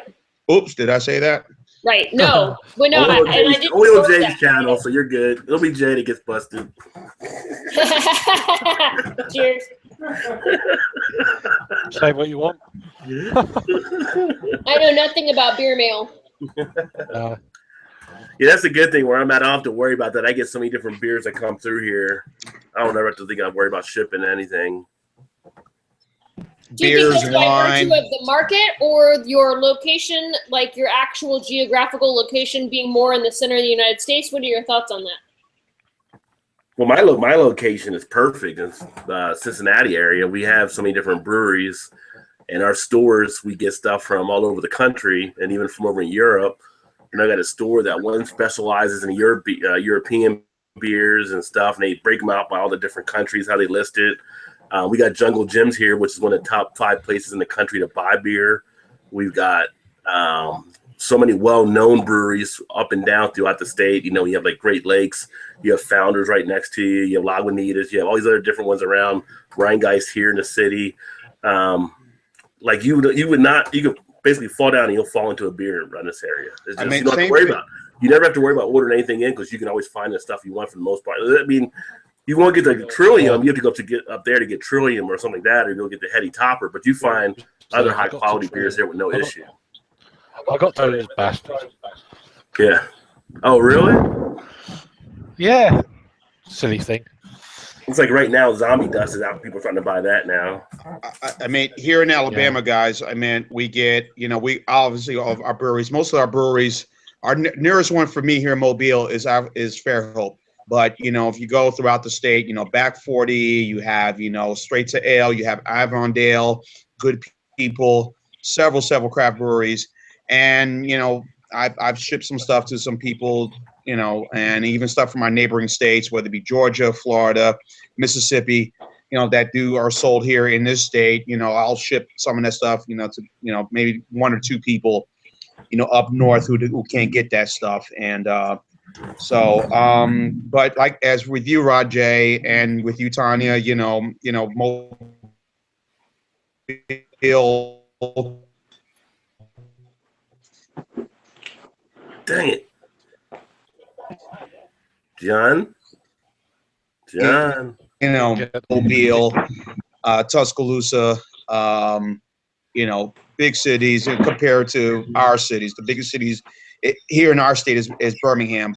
Oops, did I say that? Right. No. Well, no. Only I didn't on know Jay's that. channel, so you're good. It'll be Jay that gets busted. Cheers. Say what you want. I know nothing about beer mail. Uh, Yeah, that's a good thing. Where I'm at, I don't have to worry about that. I get so many different beers that come through here. I don't ever have to think I worry about shipping anything. Do you Beers, think that's by wine. virtue of the market or your location, like your actual geographical location being more in the center of the United States? What are your thoughts on that? Well, my location is perfect. It's Cincinnati area. We have so many different breweries, and our stores, we get stuff from all over the country and even from over in Europe. And I got a store that one specializes in European beers and stuff, and they break them out by all the different countries, how they list it. We got Jungle Gyms here, which is one of the top 5 places in the country to buy beer. We've got so many well-known breweries up and down throughout the state. You have like Great Lakes, you have Founders right next to you, you have Lagunitas, you have all these other different ones around. Rhinegeist here in the city. Like you could basically fall down and you'll fall into a beer around this area. It's just, you don't have to worry about. You never have to worry about ordering anything in because you can always find the stuff you want for the most part. I mean, you want to get the Trillium, you have to go up there to get Trillium or something like that, or you'll get the Heady Topper. But you find other high quality beers there with no issue. I got those bastards. Yeah. Oh, really? Yeah. Silly thing. Looks like right now Zombie Dust is out. People are trying to buy that now. I mean, here in Alabama, guys, I mean, we get, we obviously all of our breweries, most of our breweries, our nearest one for me here in Mobile is Fairhope. But, if you go throughout the state, Back 40, you have, Straight to Ale, you have Avondale, Good People, several craft breweries. And, I've shipped some stuff to some people, and even stuff from our neighboring states, whether it be Georgia, Florida, Mississippi, that are sold here in this state. I'll ship some of that stuff, to, maybe 1 or 2 people, up north who can't get that stuff. And, but like as with you, RodJ, and with you, Tanya, Dang it. John, Mobile, Tuscaloosa, big cities compared to our cities. The biggest cities here in our state is Birmingham.